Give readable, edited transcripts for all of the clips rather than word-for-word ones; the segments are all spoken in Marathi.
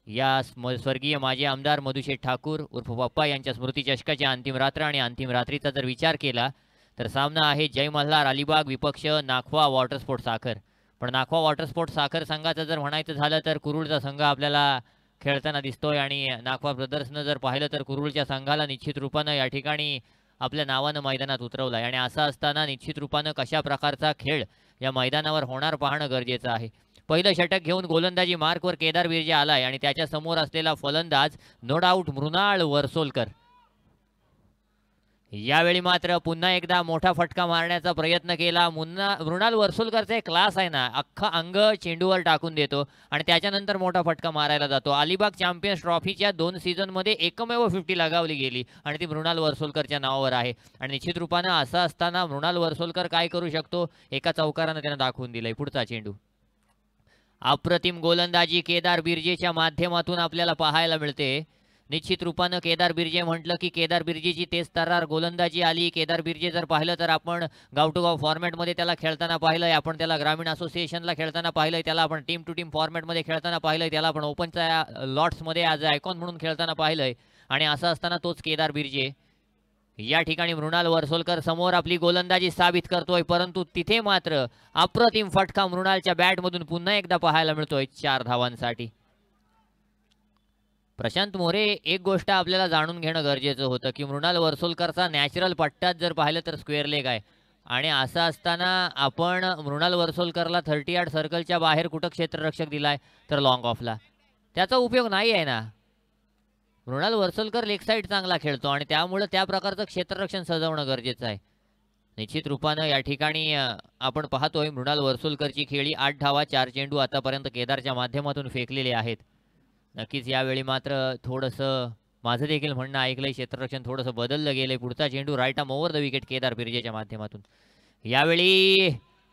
या स्वर्गीय माजी आमदार मधुशेठ ठाकूर उर्फ पप्पा यांच्या स्मृती चषकाच्या अंतिम रात्र आणि अंतिम रात्रीचा जर विचार केला तर सामना आहे जय मल्हार अलिबाग विपक्ष नाखवा वॉटर स्पोर्ट साखर. पण नाखवा वॉटर स्पोर्ट साखर संघाचं जर म्हणायचं झालं तर कुरुळचा संघ आपल्याला खेळताना दिसतोय आणि नाखवा ब्रदर्सनं जर पाहिलं तर कुरुळच्या संघाला निश्चित रूपानं या ठिकाणी आपल्या नावानं मैदानात उतरवलं आहे. आणि असं असताना निश्चित रूपानं कशा प्रकारचा खेळ या मैदानावर होणार पाहणं गरजेचं आहे. पहिलं षटक घेऊन गोलंदाजी मार्कवर केदार बिर्जे आलाय आणि त्याच्या समोर असलेला फलंदाज नो डाऊट मृणाल वर्सोलकर. यावेळी मात्र पुन्हा एकदा मोठा फटका मारण्याचा प्रयत्न केला. मृणाल वर्सोलकरचा एक क्लास आहे ना, अख्खा अंग चेंडूवर टाकून देतो आणि त्याच्यानंतर मोठा फटका मारायला जातो. अलिबाग चॅम्पियन्स ट्रॉफीच्या 2 सीझनमध्ये एकमेव 50 लगावली गेली आणि ती मृणाल वर्सोलकरच्या नावावर आहे. आणि निश्चित रूपानं असं असताना मृणाल वर्सोलकर काय करू शकतो एका चौकारानं त्यानं दाखवून दिलंय. पुढचा चेंडू, अप्रतिम गोलंदाजी केदार बिर्जेच्या माध्यमातून आपल्याला पाहायला मिळते. निश्चित रूपानं केदार बिर्जे म्हटलं की केदार बिर्जेची तेज तर्रार गोलंदाजी आली. केदार बिर्जे जर पाहिलं तर आपण गाव टू गाव फॉर्मॅटमध्ये त्याला खेळताना पाहिलंय, आपण त्याला ग्रामीण असोसिएशनला खेळताना पाहिलंय, त्याला आपण टीम टू टीम फॉर्मॅटमध्ये खेळताना पाहिलंय, त्याला आपण ओपनच्या लॉट्समध्ये ॲज आयकॉन म्हणून खेळताना पाहिलंय. आणि असं असताना तोच केदार बिर्जे या ठिकाणी मृणाल वर्सोलकर समोर आपली गोलंदाजी साबित करतोय. परंतु तिथे मात्र अप्रतिम फटका मृणालच्या बॅटमधून पुन्हा एकदा पाहायला मिळतोय 4 धावांसाठी. प्रशांत मोरे, एक गोष्ट आपल्याला जाणून घेणं गरजेचं होतं की मृणाल वर्सोलकरचा नॅचरल पट्टात जर पाहिलं तर स्क्वेअर लेग आहे आणि असं असताना आपण मृणाल वर्सोलकरला 30 यार्ड सर्कलच्या बाहेर कुठं क्षेत्ररक्षक दिलाय तर लॉंग ऑफला. त्याचा उपयोग नाही आहे ना. मृणाल वर्सोलकर लेग साईड चांगला खेळतो आणि त्यामुळे त्या प्रकारचं क्षेत्ररक्षण सजवणं गरजेचं आहे. निश्चित रूपानं या ठिकाणी आपण पाहतोय मृणाल वर्सोलकरची खेळी 8 धावा 4 चेंडू आतापर्यंत केदारच्या माध्यमातून फेकलेले आहेत. नक्कीच यावेळी मात्र थोडंसं माझं देखील म्हणणं ऐकलंय, क्षेत्ररक्षण थोडंसं बदललं गेलंय. पुढचा चेंडू right arm over the wicket Kedar बिर्जेच्या माध्यमातून. यावेळी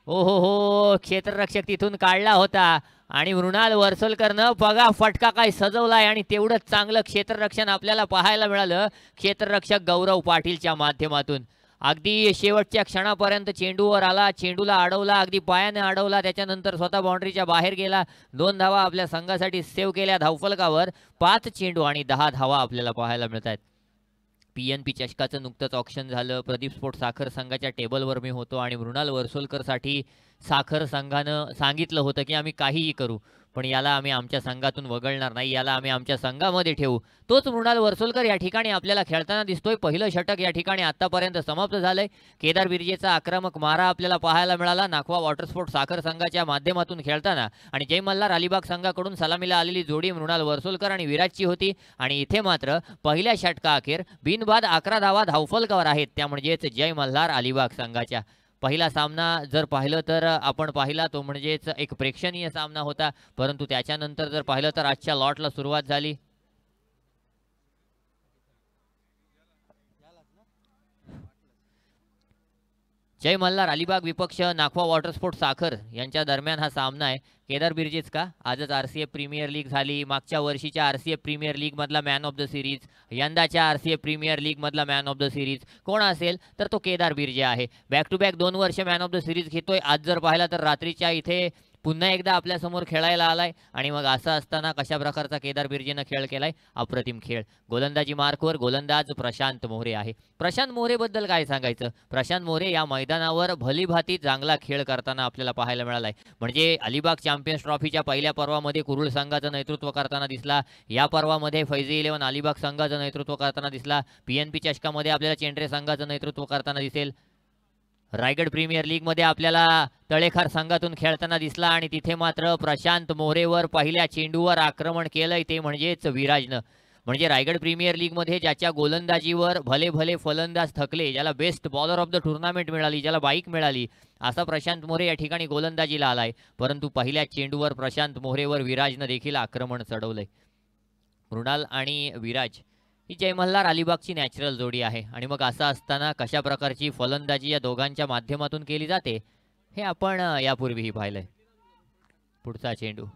हो क्षेत्ररक्षक तिथून काढला होता आणि मृणाल वर्सोलकरनं बघा फटका काय सजवलाय आणि तेवढंच चांगलं क्षेत्ररक्षण आपल्याला पाहायला मिळालं क्षेत्ररक्षक गौरव पाटीलच्या माध्यमातून. अगदी शेवटच्या क्षणापर्यंत चेंडूवर आला, चेंडूला अडवला, अगदी पायाने अडवला, त्याच्यानंतर स्वतः बाउंड्रीच्या बाहेर गेला. 2 धावा आपल्या संघासाठी सेव्ह केल्या धावफलकावर. 5 चेंडू आणि 10 धावा आपल्याला पाहायला मिळत आहेत. PNP चषकाचं नुकतंच ऑप्शन झालं. प्रदीप स्पोर्ट साखर संघाच्या टेबलवर मी होतो आणि मृणाल वर्सोलकरसाठी साखर संघानं सांगितलं होतं की आम्ही काहीही करू पण याला आम्ही आमच्या संघातून वगळणार नाही, याला आम्ही आमच्या संघामध्ये ठेवू. तोच मृणाल वर्सोलकर या ठिकाणी आपल्याला खेळताना दिसतोय. पहिलं षटक या ठिकाणी आतापर्यंत समाप्त झालंय. केदार बिर्जेचा आक्रमक मारा आपल्याला पाहायला मिळाला नाखवा वॉटर स्पोर्ट साखर संघाच्या माध्यमातून खेळताना आणि जय मल्हार अलिबाग संघाकडून सलामीला आलेली जोडी मृणाल वर्सोलकर आणि विराजची होती. आणि इथे मात्र पहिल्या षटकाअखेर बिनबाद 11 धावा धावफलकावर आहेत, त्या म्हणजेच जय मल्हार अलिबाग संघाच्या. पहिला सामना जर पाहिलं तर आपण पाहिला तो म्हणजेच एक प्रेक्षणीय सामना होता. परंतु त्याच्यानंतर जर पाहिलं तर आजच्या लॉटला सुरुवात झाली. जय मल्हार अलिबाग विपक्ष नाखवा वॉटर स्पोर्ट साखर यांच्या दरम्यान हा सामना आहे. केदार बिर्जेच का आजच RCF प्रीमियर लीग झाली. मागच्या वर्षीच्या RCF प्रीमियर लीग मधला मॅन ऑफ द सिरीज, यंदाच्या RCF प्रीमियर लीग मधला मॅन ऑफ द सिरीज कोण असेल तर तो केदार बिर्जे आहे. बॅक टू बॅक 2 वर्ष मॅन ऑफ द सिरीज घेतोय. आज जर पाहिला तर रात्रीच्या इथे पुन्हा एकदा आपल्या समोर खेळायला आलाय आणि मग असं असताना कशा प्रकारचा केदार बिर्जेनं खेळ केलाय, अप्रतिम खेळ. गोलंदाजी मार्कवर गोलंदाज प्रशांत मोरे आहे. प्रशांत मोरे बद्दल काय सांगायचं. प्रशांत मोरे या मैदानावर भलीभाती चांगला खेळ करताना आपल्याला पाहायला मिळालाय. म्हणजे अलिबाग चॅम्पियन्स ट्रॉफीच्या पहिल्या पर्वामध्ये कुरुळ संघाचं नेतृत्व करताना दिसला. या पर्वामध्ये फैजी 11 अलिबाग संघाचं नेतृत्व करताना दिसला. PNP चषकामध्ये आपल्याला चेंडरे संघाचं नेतृत्व करताना दिसेल. रायगड प्रीमियर लीग मध्ये आपल्याला तळेखार संघातून खेळताना दिसला आणि तिथे मात्र प्रशांत मोरेवर पहिल्या चेंडूवर आक्रमण केलंय ते म्हणजेच विराजनं. म्हणजे रायगड प्रीमियर लीग मध्ये ज्याच्या गोलंदाजीवर भले भले फलंदाज थकले, ज्याला best bowler of the tournament मिळाली, ज्याला बाईक मिळाली, असा प्रशांत मोरे या ठिकाणी गोलंदाजीला आलाय. परंतु पहिल्या चेंडूवर प्रशांत मोरेवर विराजनं देखील आक्रमण चढवलंय. मृणाल आणि विराज ही जय मल्हार अलिबागची नॅचरल जोडी आहे आणि मग असं असताना कशा प्रकारची फलंदाजी या दोघांच्या माध्यमातून केली जाते हे आपण यापूर्वीही पाहिलंय. पुढचा चेंडू,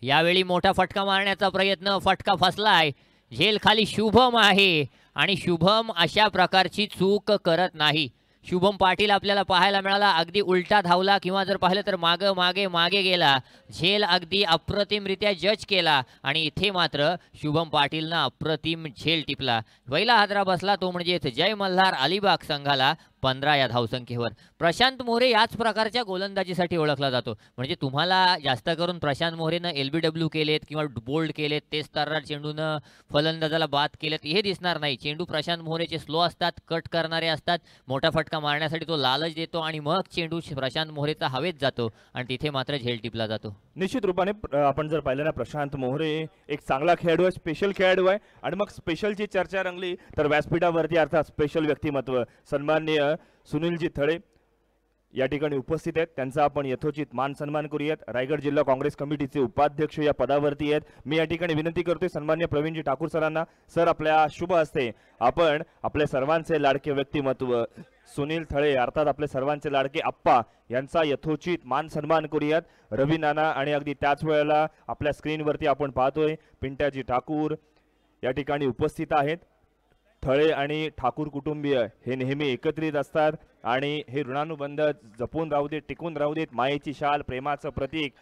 यावेळी मोठा फटका मारण्याचा प्रयत्न, फटका फसलाय. झेल खाली शुभम आहे आणि शुभम अशा प्रकारची चूक करत नाही. शुभम पाटील आपल्याला पाहायला मिळाला, अगदी उलटा धावला किंवा जर पाहिलं तर मागे मागे मागे गेला, झेल अगदी अप्रतिमरित्या जज केला आणि इथे मात्र शुभम पाटीलनं अप्रतिम झेल टिपला. पहिला हादरा बसला तो म्हणजे जय मल्हार अलिबाग संघाला 15 या धावसंख्येवर. प्रशांत मोरे याच प्रकारच्या गोलंदाजीसाठी ओळखला जातो. म्हणजे तुम्हाला जास्त करून प्रशांत मोरेनं LBW केलेत किंवा बोल्ड केलेत, तेच तर्रार चेंडूनं फलंदाजाला बाद केलेत हे दिसणार नाही. चेंडू प्रशांत मोरेचे स्लो असतात, कट करणारे असतात, मोठा फटका मारण्यासाठी तो लालच देतो आणि मग चेंडू प्रशांत मोरेचा हवेत जातो आणि तिथे मात्र झेल टिपला जातो. निश्चित रूपाने आपण जर पाहिलं ना, प्रशांत मोरे एक चांगला खेळाडू आहे, स्पेशल खेळाडू आहे आणि मग स्पेशलची चर्चा रंगली तर व्यासपीठावरती अर्थात स्पेशल व्यक्तिमत्व सन्माननीय सुनीलजी थळे या ठिकाणी उपस्थित आहेत. त्यांचा आपण यथोचित मान सन्मान करूयात. रायगड जिल्हा काँग्रेस कमिटीचे उपाध्यक्ष या पदावरती आहेत. मी या ठिकाणी विनंती करतोय सन्माननीय प्रवीणजी ठाकूर सरांना, सर आपल्या शुभ हस्ते आपण आपल्या सर्वांचे लाडके व्यक्तिमत्व सुनील थळे अर्थात आपले सर्वांचे लाडके आप्पा यांचा यथोचित मान सन्मान करूयात. रवी नाना आणि अगदी त्याच वेळेला आपल्या स्क्रीनवरती आपण पाहतोय पिंट्याजी ठाकूर या ठिकाणी उपस्थित आहेत. थळे आणि ठाकूर कुटुंबीय हे नेहमी एकत्रित असतात आणि हे ऋणानुबंध जपून राहू देत, टिकून राहू देत. मायेची शाल, प्रेमाचं प्रतीक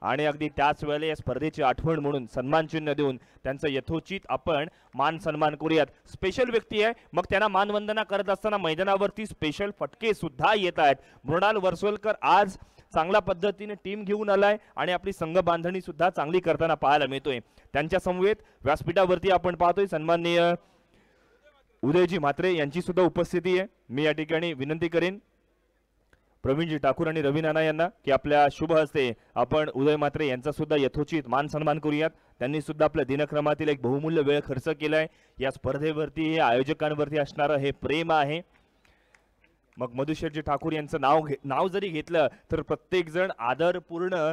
आणि अगदी त्याच वेळेला या स्पर्धेची आठवण म्हणून सन्मान चिन्ह देऊन त्यांचं यथोचित आपण मान सन्मान करूयात. स्पेशल व्यक्ती आहे, मग त्यांना मानवंदना करत असताना मैदानावरती स्पेशल फटके सुद्धा येत आहेत. मृणाल वर्सोलकर आज चांगल्या पद्धतीने टीम घेऊन आलाय आणि आपली संघ बांधणी सुद्धा चांगली करताना पाहायला मिळतोय. त्यांच्या समवेत व्यासपीठावरती आपण पाहतोय सन्माननीय उदयजी म्हात्रे यांची सुद्धा उपस्थिती आहे. मी या ठिकाणी विनंती करेन प्रवीणजी ठाकूर आणि रवी नाना यांना की आपल्या शुभ हस्ते आपण उदय म्हात्रे यांचा सुद्धा यथोचित मान सन्मान करूयात. त्यांनी सुद्धा आपल्या दिनक्रमातील एक बहुमूल्य वेळ खर्च केलाय. या स्पर्धेवरती आयोजकांवरती असणारं हे प्रेम आहे. मग मधुशेठजी ठाकूर यांचं नाव जरी घेतलं तर प्रत्येक जण आदरपूर्ण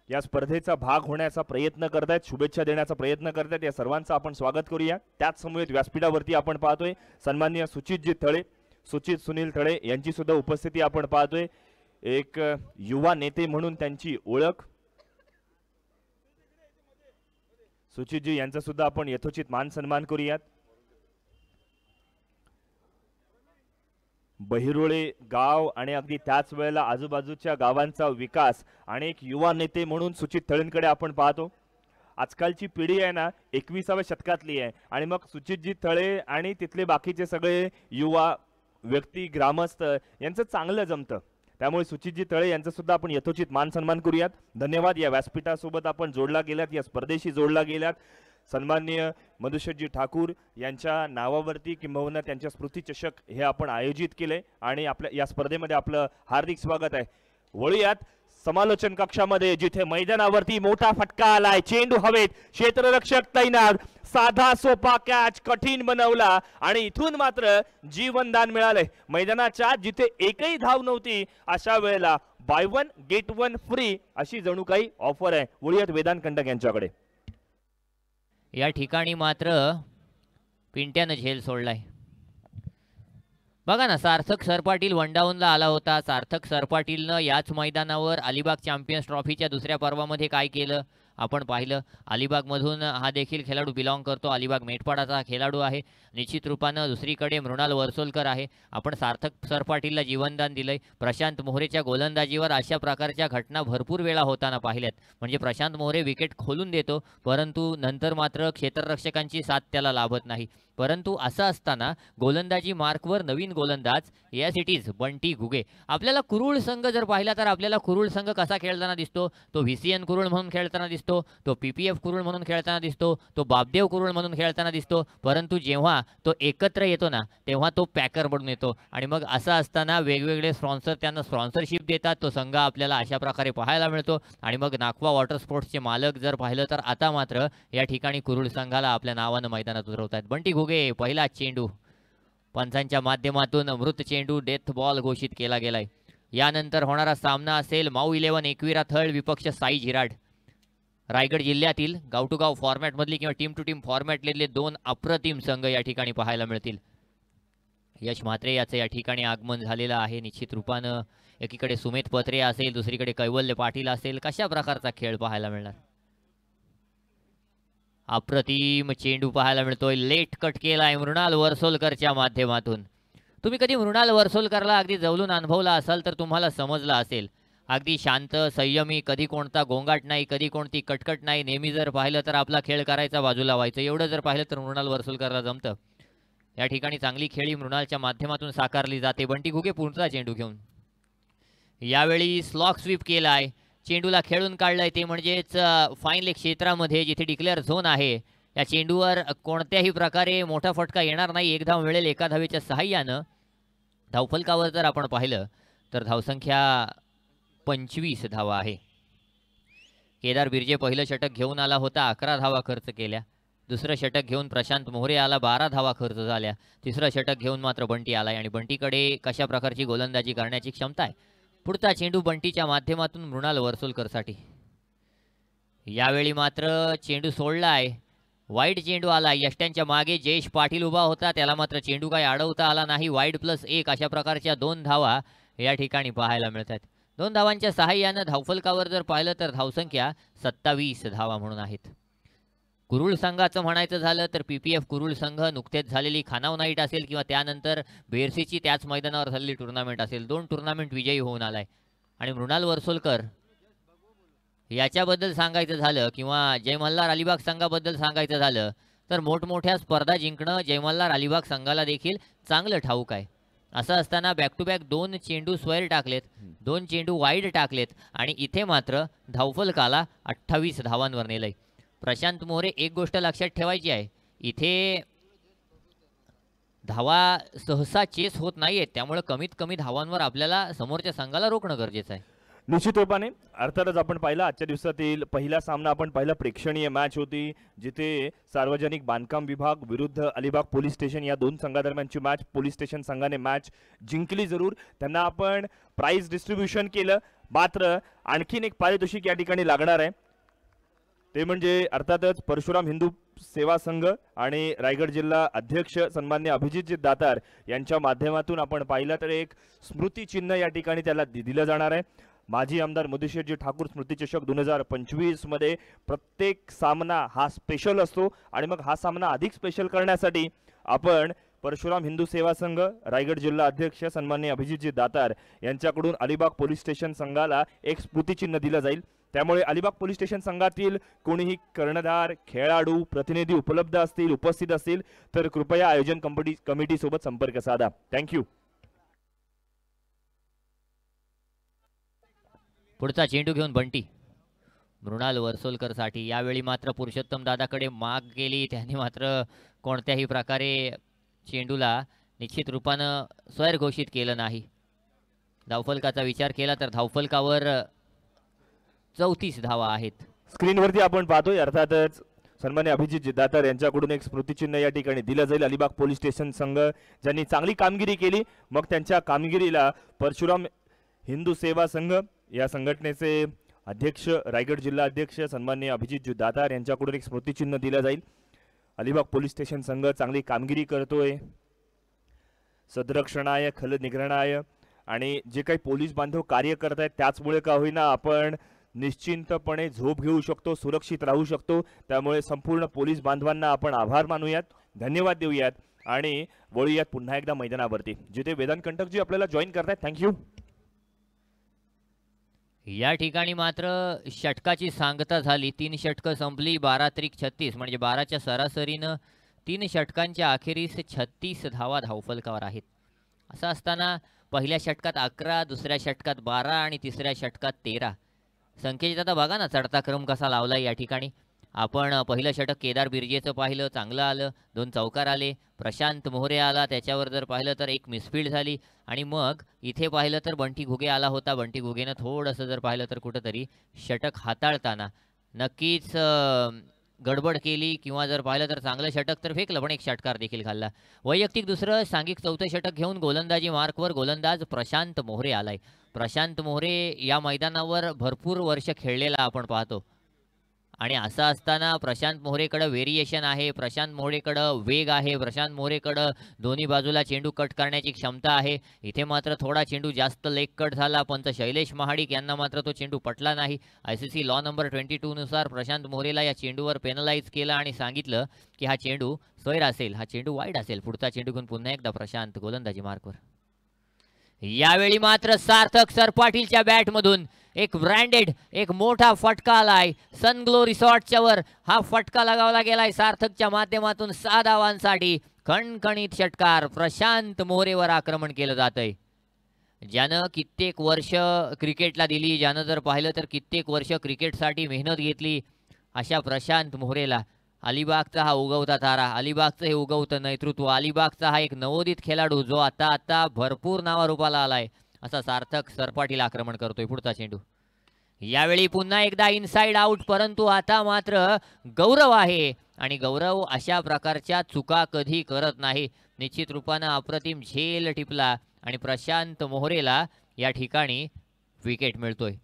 या स्पर्धेचा भाग होण्याचा प्रयत्न करतायत, शुभेच्छा देण्याचा प्रयत्न करतायत. या सर्वांचं आपण स्वागत करूया. त्याच समवेत व्यासपीठावरती आपण पाहतोय सन्माननीय सुचितजी थळे, सुचित सुनील थळे यांची सुद्धा उपस्थिती आपण पाहतोय. एक युवा नेते म्हणून त्यांची ओळख. सुचितजी यांचा सुद्धा आपण यथोचित मान सन्मान करूयात. बहिरोळे गाव आणि अगदी त्याच वेळेला आजूबाजूच्या गावांचा विकास आणि एक युवा नेते म्हणून सुचित थळेंकडे आपण पाहतो. आजकालची पिढी आहे ना 21व्या शतकातली आहे आणि मग सुचितजी थळे आणि तिथले बाकीचे सगळे युवा व्यक्ती ग्रामस्थ यांचं चांगलं जमतं. त्यामुळे सुचितजी थळे यांचं सुद्धा आपण यथोचित मान सन्मान करूयात. धन्यवाद. या व्यासपीठासोबत आपण जोडला गेलात, या स्पर्धेशी जोडला गेलात. सन्माननीय मधुशेठजी ठाकूर यांच्या नावावरती किंबहुना त्यांच्या स्मृती चषक हे आपण आयोजित केले आणि आपल्या या स्पर्धेमध्ये आपलं हार्दिक स्वागत आहे. वळूयात समालोचन कक्षामध्ये जिथे मैदानावरती मोठा फटका आलाय, चेंडू हवेत, क्षेत्ररक्षक तैनात, साधा सोपा कॅच कठीण बनवला आणि इथून मात्र जीवनदान मिळालंय. मैदानाच्या जिथे एकही धाव नव्हती अशा वेळेला by one get one free अशी जणू काही ऑफर आहे. वळूयात वेदांत कंटक यांच्याकडे. या ठिकाणी मात्र पिंट्यानं झेल सोडलाय. बघा ना, सार्थक सरपाटील वनडाऊनला आला होता. सार्थक सरपाटीलनं याच मैदानावर अलिबाग चॅम्पियन्स ट्रॉफीच्या दुसऱ्या पर्वामध्ये काय केलं आपण पाहिलं. अलिबागमधून हा देखील खेळाडू बिलॉंग करतो. अलिबाग मेटपाडाचा खेळाडू आहे. निश्चित रूपानं दुसरीकडे मृणाल वर्सोलकर आहे. आपण सार्थक सरपाटीलला जीवनदान दिलंय. प्रशांत मोहरेच्या गोलंदाजीवर अशा प्रकारच्या घटना भरपूर वेळा होताना पाहिल्यात. म्हणजे प्रशांत मोहरे विकेट खोलून देतो परंतु नंतर मात्र क्षेत्ररक्षकांची साथ त्याला लाभत नाही. परंतु असं असताना गोलंदाजी मार्कवर नवीन गोलंदाज yes it is Bunty Ghuge. आपल्याला कुरुळ संघ जर पाहिला तर आपल्याला कुरुळ संघ कसा खेळताना दिसतो. तो VCN कुरुळ म्हणून खेळताना दिसतो, तो PPF कुरुळ म्हणून खेळताना दिसतो, तो बापदेव कुरुळ म्हणून खेळताना दिसतो. परंतु जेव्हा तो एकत्र येतो ना तेव्हा तो पॅकर बनून येतो आणि मग असं असताना वेगवेगळे स्पॉन्सर त्यांना स्पॉन्सरशिप देतात. तो संघ आपल्याला अशा प्रकारे पाहायला मिळतो. आणि मग नागवा वॉटर स्पोर्ट्सचे मालक जर पाहिलं तर आता मात्र या ठिकाणी कुरुळ संघाला आपल्या नावानं मैदानात उतरवत आहेत. बंटी घुगे पहिला चेंडू पंचांच्या माध्यमातून मृत चेंडू डेथ बॉल घोषित केला गेलाय. यानंतर होणारा सामना असेल माऊ 11 एकविरा थळ विपक्ष साई झिराड. रायगड जिल्ह्यातील गाव टू गाव फॉर्मॅटमधली किंवा टीम टू टीम फॉर्मॅटले दोन अप्रतिम संघ या ठिकाणी पाहायला मिळतील. यश म्हात्रे याचं या ठिकाणी आगमन झालेलं आहे. निश्चित रूपानं एकीकडे सुमेध पत्रे असेल, दुसरीकडे कैवल्य पाटील असेल. कशा प्रकारचा खेळ पाहायला मिळणार. अप्रतिम चेंडू पाहायला मिळतोय. लेट कट केलाय मृणाल वर्सोलकरच्या माध्यमातून. तुम्ही कधी मृणाल वर्सोलकरला अगदी जवळून अनुभवला असाल तर तुम्हाला समजलं असेल. अगदी शांत, संयमी, कधी कोणता गोंगाट नाही, कधी कोणती कटकट नाही. नेहमी जर पाहिलं तर आपला खेळ करायचा, बाजूला व्हायचं. एवढं जर पाहिलं तर मृणाल वर्सोलकरला जमतं. या ठिकाणी चांगली खेळी मृणालच्या माध्यमातून साकारली जाते. बंटी घुगे पुढचा चेंडू घेऊन. यावेळी स्लॉक स्वीप केलाय. चेंडूला खेळून काढलंय ते म्हणजेच फाईन लेग क्षेत्रामध्ये जिथे डिक्लेअर झोन आहे. या चेंडूवर कोणत्याही प्रकारे मोठा फटका येणार नाही. एक धाव मिळेल एका धावेच्या सहाय्यानं. धावफलकावर जर आपण पाहिलं तर धावसंख्या 25 धावा आहे. केदार बिर्जे पहिलं षटक घेऊन आला होता, 11 धावा खर्च केल्या. दुसरं षटक घेऊन प्रशांत मोहरे आला, 12 धावा खर्च झाल्या. तिसरं षटक घेऊन मात्र बंटी आलाय आणि बंटीकडे कशा प्रकारची गोलंदाजी करण्याची क्षमता आहे. पुढचा चेंडू बंटीच्या माध्यमातून मृणाल वर्सोलकरसाठी. यावेळी मात्र चेंडू सोडलाय. वाईड चेंडू आला. यष्ट्यांच्या मागे जयेश पाटील उभा होता, त्याला मात्र चेंडू काही अडवता आला नाही. वाईड +1 अशा प्रकारच्या 2 धावा या ठिकाणी पाहायला मिळतात. 2 धावांच्या सहाय्यानं धावफलकावर जर पाहिलं तर धावसंख्या 27 धावा म्हणून आहेत. कुरुळ संघाचं म्हणायचं झालं तर PPF कुरुळ संघ नुकतेच झालेली खानाव नाईट असेल किंवा त्यानंतर बेरसीची त्याच मैदानावर झालेली टुर्नामेंट असेल, 2 टुर्नामेंट विजयी होऊन आलाय. आणि मृणाल वर्सोलकर याच्याबद्दल सांगायचं झालं किंवा जय मल्हार अलिबाग संघाबद्दल सांगायचं झालं तर मोठमोठ्या स्पर्धा जिंकणं जय मल्हार अलिबाग संघाला देखील चांगलं ठाऊक आहे. असं असताना बॅक टू बॅक 2 चेंडू स्क्वेअर टाकलेत, 2 चेंडू वाईड टाकलेत आणि इथे मात्र धावफलकाला 28 धावांवर नेलंय. प्रशांत मोरे एक गोष्ट लक्षात ठेवायची आहे, इथे धावा सहसा चेस होत नाहीयेत, त्यामुळे कमीत कमी धावांवर आपल्याला समोरच्या संघाला रोखणं गरजेचं आहे. निश्चित रूपाने अर्थातच आपण पाहिलं आजच्या दिवसातील पहिला सामना आपण पाहिला, प्रेक्षणीय मॅच होती जिथे सार्वजनिक बांधकाम विभाग विरुद्ध अलिबाग पोलीस स्टेशन या 2 संघादरम्यानची मॅच. पोलीस स्टेशन संघाने मॅच जिंकली जरूर, त्यांना आपण प्राइज डिस्ट्रीब्युशन केलं, मात्र आणखीन एक पारितोषिक या ठिकाणी लागणार आहे. ते म्हणजे अर्थातच परशुराम हिंदू सेवा संघ आणि रायगड जिल्हा अध्यक्ष सन्मान्य अभिजितजी दातार यांच्या माध्यमातून आपण पाहिलं तर एक स्मृती चिन्ह या ठिकाणी त्याला दिलं जाणार आहे. माजी आमदार मधुशेठजी ठाकूर स्मृती चषक 2025 मध्ये प्रत्येक सामना हा स्पेशल असतो आणि मग हा सामना अधिक स्पेशल करण्यासाठी आपण परशुराम हिंदू सेवा संघ रायगड जिल्हा अध्यक्ष सन्मान्य अभिजितजी दातार यांच्याकडून अलिबाग पोलीस स्टेशन संघाला एक स्मृतिचिन्ह दिलं जाईल. त्यामुळे अलिबाग पोलीस स्टेशन संघातील कोणीही कर्णधार, खेळाडू, प्रतिनिधी उपलब्ध असतील, उपस्थित असतील तर कृपया आयोजन कमिटी सोबत संपर्क साधा. थँक्यू. पुढचा चेंडू घेऊन बंटी मृणाल वर्सोलकरसाठी. यावेळी मात्र पुरुषोत्तम दादाकडे माग गेली, त्याने मात्र कोणत्याही प्रकारे चेंडूला निश्चित रूपानं स्वैर घोषित केलं नाही. धावफलकाचा विचार केला तर धावफलकावर 34 धावा आहेत. स्क्रीनवरती आपण पाहतोय अर्थातच सन्मान्य अभिजित दातार यांच्याकडून एक स्मृतिचिन्ह या ठिकाणी दिलं जाईल. अलिबाग पोलीस स्टेशन संघ ज्यांनी चांगली कामगिरी केली, मग त्यांच्या कामगिरीला परशुराम हिंदू सेवा संघ या संघटनेचे अध्यक्ष रायगड जिल्हा अध्यक्ष सन्मान्य अभिजित दातार यांच्याकडून एक स्मृतिचिन्ह दिलं जाईल. अलिबाग पोलीस स्टेशन संघ चांगली कामगिरी करतोय, सदरक्षणाय खल निग्रहणाय, आणि जे काही पोलीस बांधव कार्य करत आहेत त्याचमुळे का होईना आपण निश्चिंतपणे झोप घेऊ शकतो, सुरक्षित राहू शकतो. त्यामुळे संपूर्ण पोलीस बांधवांना आपण आभार मानूयात, धन्यवाद देऊयात आणि वळूयात पुन्हा एकदा मैदानावरती जिथे वेदांत कंटकजी आपल्याला जॉईन करतायत. थँक्यू. या ठिकाणी मात्र षटकाची सांगता झाली. 3 षटकं संपली. 12-36 म्हणजे 12च्या सरासरीनं 3 षटकांच्या अखेरीस 36 धावा धावफलकावर आहेत. असं असताना पहिल्या षटकात 11, दुसऱ्या षटकात 12 आणि तिसऱ्या षटकात 13. संख्येत आता बघा ना चढता क्रम कसा लावला या ठिकाणी. आपण पहिलं षटक केदार बिर्जेचं पाहिलं, चांगलं आलं, 2 चौकार आले. प्रशांत मोहरे आला, त्याच्यावर जर पाहिलं तर एक मिसफील्ड झाली आणि मग इथे पाहिलं तर बंटी घुगे आला होता. बंटी घुगेनं थोडंसं जर पाहिलं तर कुठंतरी षटक हाताळताना नक्कीच गडबड केली किंवा जर पाहिलं तर चांगलं षटक तर फेकलं पण एक षटकार देखील खाल्ला. वैयक्तिक दुसरं सांघिक 4थं षटक घेऊन गोलंदाजी मार्कवर गोलंदाज प्रशांत मोहरे आलाय. प्रशांत मोहरे या मैदानावर भरपूर वर्ष खेळलेला आपण पाहतो आणि असं असताना प्रशांत मोहरेकडं व्हेरिएशन आहे, प्रशांत मोहरेकडं वेग आहे, प्रशांत मोहरेकडं दोन्ही बाजूला चेंडू कट करण्याची क्षमता आहे. इथे मात्र थोडा चेंडू जास्त लेग कट झाला. पंच शैलेश महाडिक यांना मात्र तो चेंडू पटला नाही. ICC लॉ नंबर 22 नुसार प्रशांत मोहरेला या चेंडूवर पेनलाइज केलं आणि सांगितलं की हा चेंडू सैर असेल, हा चेंडू वाईड असेल. पुढचा चेंडू घेऊन पुन्हा एकदा प्रशांत गोलंदाजी मार्कवर. यावेळी मात्र सार्थक सरपाटीलच्या बॅटमधून एक ब्रँडेड एक मोठा फटका आलाय. सनग्लो रिसॉर्टच्या वर हा फटका लगावला गेलाय सार्थकच्या माध्यमातून 6 धावांसाठी. खणखणीत षटकार. प्रशांत मोहरेवर आक्रमण केलं जातंय. ज्यानं कित्येक वर्ष क्रिकेटला दिली, ज्यानं जर पाहिलं तर कित्येक वर्ष क्रिकेटसाठी मेहनत घेतली, अशा प्रशांत मोहरेला अलिबागचा हा उगवता तारा, अलिबागचं हे उगवतं नेतृत्व, अलिबागचा हा एक नवोदित खेळाडू जो आता भरपूर नावारूपाला आलाय, असा सार्थक सरपाटील आक्रमण करतोय. पुढचा चेंडू यावेळी पुन्हा एकदा इनसाइड आउट, परंतु आता मात्र गौरव आहे आणि गौरव अशा प्रकारच्या चुका कधी करत नाही. निश्चित रूपानं अप्रतिम झेल टिपला आणि प्रशांत मोहरेला या ठिकाणी विकेट मिळतोय.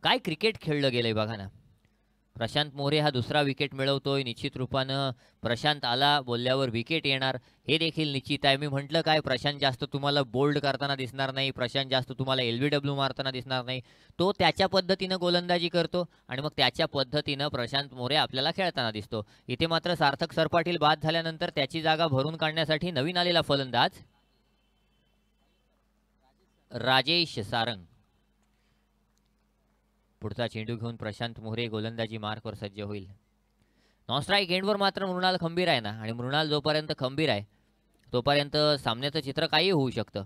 काय क्रिकेट खेळलं गेलंय बघा ना. प्रशांत मोहरे हा दुसरा विकेट मिळवतोय. निश्चित रूपानं प्रशांत आला बोलल्यावर विकेट येणार हे देखील निश्चित आहे. मी म्हटलं काय, प्रशांत जास्त तुम्हाला बोल्ड करताना दिसणार नाही, प्रशांत जास्त तुम्हाला LBW मारताना दिसणार नाही. तो त्याच्या पद्धतीनं गोलंदाजी करतो आणि मग त्याच्या पद्धतीनं प्रशांत मोहरे आपल्याला खेळताना दिसतो. इथे मात्र सार्थक सरपाटील बाद झाल्यानंतर त्याची जागा भरून काढण्यासाठी नवीन आलेला फलंदाज राजेश सारंग. पुढचा चेंडू घेऊन प्रशांत मोहरे गोलंदाजी मार्कवर सज्ज होईल. नॉन स्ट्राईक एंडवर मात्र मृणाल खंबीर आहे ना, आणि मृणाल जोपर्यंत खंबीर आहे तोपर्यंत सामन्याचं चित्र काही होऊ शकतं.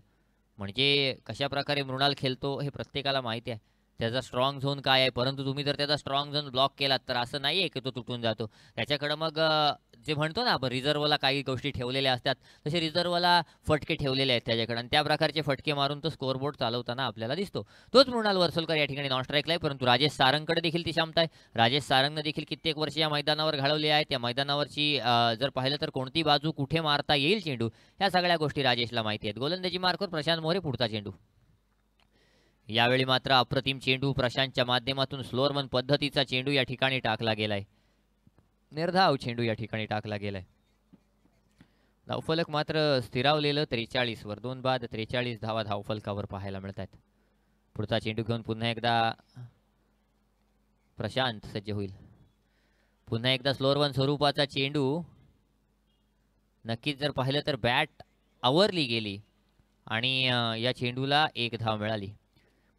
म्हणजे कशा प्रकारे मृणाल खेळतो हे प्रत्येकाला माहिती आहे, त्याचा स्ट्रॉंग झोन काय आहे. परंतु तुम्ही जर त्याचा स्ट्रॉंग झोन ब्लॉक केलात तर असं नाही आहे की तो तुटून जातो. त्याच्याकडं मग जे म्हणतो ना आपण रिझर्वला काही गोष्टी ठेवलेल्या असतात, तसे रिझर्वला फटके ठेवलेले आहेत त्याच्याकडे, आणि त्या प्रकारचे फटके मारून तो स्कोअरबोर्ड चालवताना आपल्याला दिसतो. तोच मृणाल वर्सोलकर या ठिकाणी नॉन स्ट्राईकला आहे. परंतु राजेश सारंगकडे देखील ती क्षमता आहे. राजेश सारंगनं देखील कित्येक वर्ष या मैदानावर घालवली आहे. त्या मैदानावरची जर पाहिलं तर कोणती बाजू कुठे मारता येईल चेंडू, ह्या सगळ्या गोष्टी राजेशला माहिती आहेत. गोलंदाजी मार्कवर प्रशांत मोहरे. पुढचा चेंडू यावेळी मात्र अप्रतिम चेंडू प्रशांतच्या माध्यमातून स्लोअरमन पद्धतीचा चेंडू या ठिकाणी टाकला गेलाय. निर्धाव चेंडू या ठिकाणी टाकला गेलाय. धावफलक मात्र स्थिरावलेलं 43 वर. 2 बाद 43 धावा धावफलकावर पाहायला मिळत आहेत. पुढचा चेंडू घेऊन पुन्हा एकदा प्रशांत सज्ज होईल. पुन्हा एकदा स्लोअरवन स्वरूपाचा चेंडू. नक्कीच जर पाहिलं तर बॅट आवरली गेली आणि या चेंडूला 1 धाव मिळाली.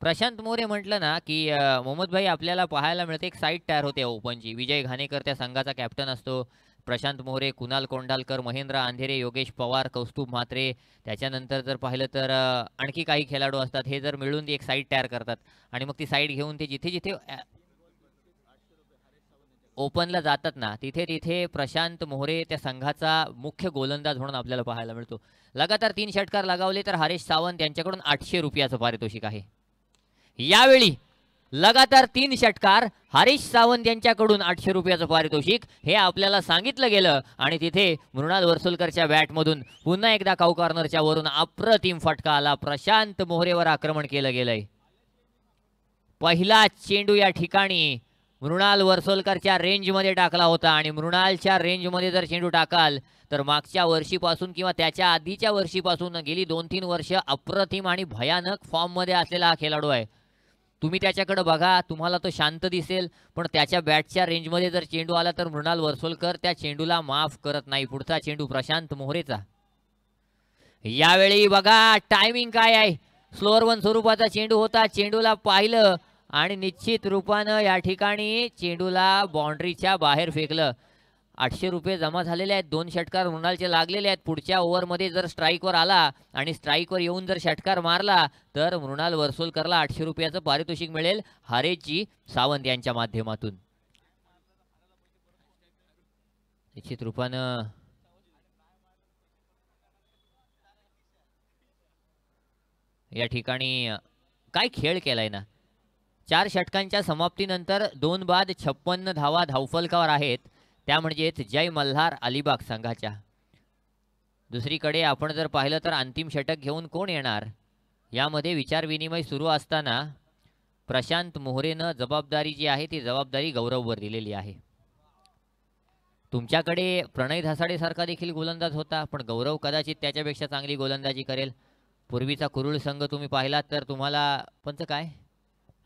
प्रशांत मोरे म्हटलं ना की मोहम्मद भाई आपल्याला पाहायला मिळते एक साईड तयार होते ओपनची. विजय घाणेकर त्या संघाचा कॅप्टन असतो. प्रशांत मोरे, कुणाल कोंढालकर, महेंद्र अंधेरे, योगेश पवार, कौस्तुभ म्हात्रे, त्याच्यानंतर जर पाहिलं तर आणखी काही खेळाडू असतात. हे जर मिळून एक साईड तयार करतात आणि मग ती साईड घेऊन ते जिथे जिथे ओपनला जातात ना, तिथे तिथे प्रशांत मोहरे त्या संघाचा मुख्य गोलंदाज म्हणून आपल्याला पाहायला मिळतो. लगातार 3 षटकार लगावले तर हरेश सावंत यांच्याकडून 800 रुपयाचं पारितोषिक आहे. यावेळी लगातार 3 षटकार, हरीश सावंत यांच्याकडून 800 रुपयाचं पारितोषिक हे आपल्याला सांगितलं गेलं. आणि तिथे मृणाल वर्सोलकरच्या बॅटमधून पुन्हा एकदा काऊ कॉर्नरच्या वरून अप्रतिम फटका आला. प्रशांत मोहरेवर आक्रमण केलं गेलंय. पहिला चेंडू या ठिकाणी मृणाल वर्सोलकरच्या रेंजमध्ये टाकला होता आणि मृणालच्या रेंजमध्ये जर चेंडू टाकाल तर मागच्या वर्षीपासून किंवा त्याच्या आधीच्या वर्षीपासून गेली 2-3 वर्ष अप्रतिम आणि भयानक फॉर्ममध्ये असलेला हा खेळाडू आहे. तुम्ही त्याच्याकडे बघा, तुम्हाला तो शांत दिसेल, पण त्याच्या बॅटच्या रेंजमध्ये जर चेंडू आला तर मृणाल वर्सोलकर त्या चेंडूला माफ करत नाही. पुढचा चेंडू प्रशांत मोहरेचा. यावेळी बघा टायमिंग काय आहे. स्लोअर वन स्वरूपाचा चेंडू होता. चेंडूला पाहिलं आणि निश्चित रूपानं या ठिकाणी चेंडूला बाउंड्रीच्या बाहेर फेकलं. 800 रुपये जमा झालेले आहेत. 2 षटकार मृणालचे लागलेले आहेत. पुढच्या ओव्हरमध्ये जर स्ट्राईकवर आला आणि स्ट्राईकवर येऊन जर षटकार मारला तर मृणाल वर्सोलकरला 800 रुपयाचं पारितोषिक मिळेल हरेशजी सावंत यांच्या माध्यमातून. निश्चित रूपानं या ठिकाणी काय खेळ केलाय ना. 4 षटकांच्या समाप्तीनंतर 2 बाद 56 धावा धावफलकावर आहेत. त्या म्हणजेच जय मल्हार अलिबाग संघाच्या. दुसरीकडे आपण जर पाहिलं तर अंतिम षटक घेऊन कोण येणार यामध्ये विचारविनिमय सुरू असताना प्रशांत मोहरेनं जबाबदारी जी आहे ती जबाबदारी गौरववर दिलेली आहे. तुमच्याकडे प्रणय धासाडे सारखा देखील गोलंदाज होता, पण गौरव कदाचित त्याच्यापेक्षा चांगली गोलंदाजी करेल. पूर्वीचा कुरुळ संघ तुम्ही पाहिलात तर तुम्हाला पंच काय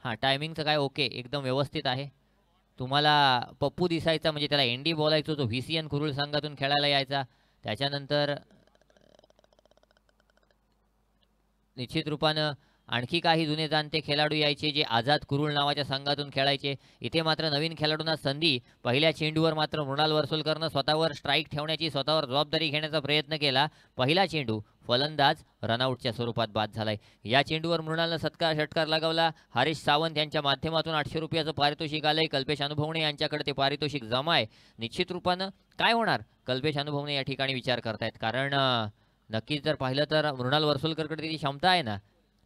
हां टायमिंगचं काय ओके एकदम व्यवस्थित आहे. तुम्हाला पप्पू दिसायचा म्हणजे त्याला एनडी बोलायचो, जो VCN कुरुळ संघातून खेळायला यायचा. त्याच्यानंतर निश्चित रूपानं आणखी काही जुने जाणते खेळाडू यायचे जे आझाद कुरुळ नावाच्या संघातून खेळायचे. इथे मात्र नवीन खेळाडूंना संधी. पहिल्या चेंडूवर मात्र मृणाल वरसोलकरनं स्वतःवर स्ट्राईक ठेवण्याची स्वतःवर जबाबदारी घेण्याचा प्रयत्न केला. पहिला चेंडू फलंदाज रनआउटच्या स्वरूपात बाद झालाय. या चेंडूवर मृणालनं षटकार लगावला. हरीश सावंत यांच्या माध्यमातून 800 रुपयाचं पारितोषिक आलंय. कल्पेश अनुभवणे यांच्याकडे ते पारितोषिक जमा आहे. निश्चित रूपानं काय होणार कल्पेश अनुभवणे या ठिकाणी विचार करतायत, कारण नक्कीच जर पाहिलं तर मृणाल वरसोलकरकडे ती क्षमता आहे ना.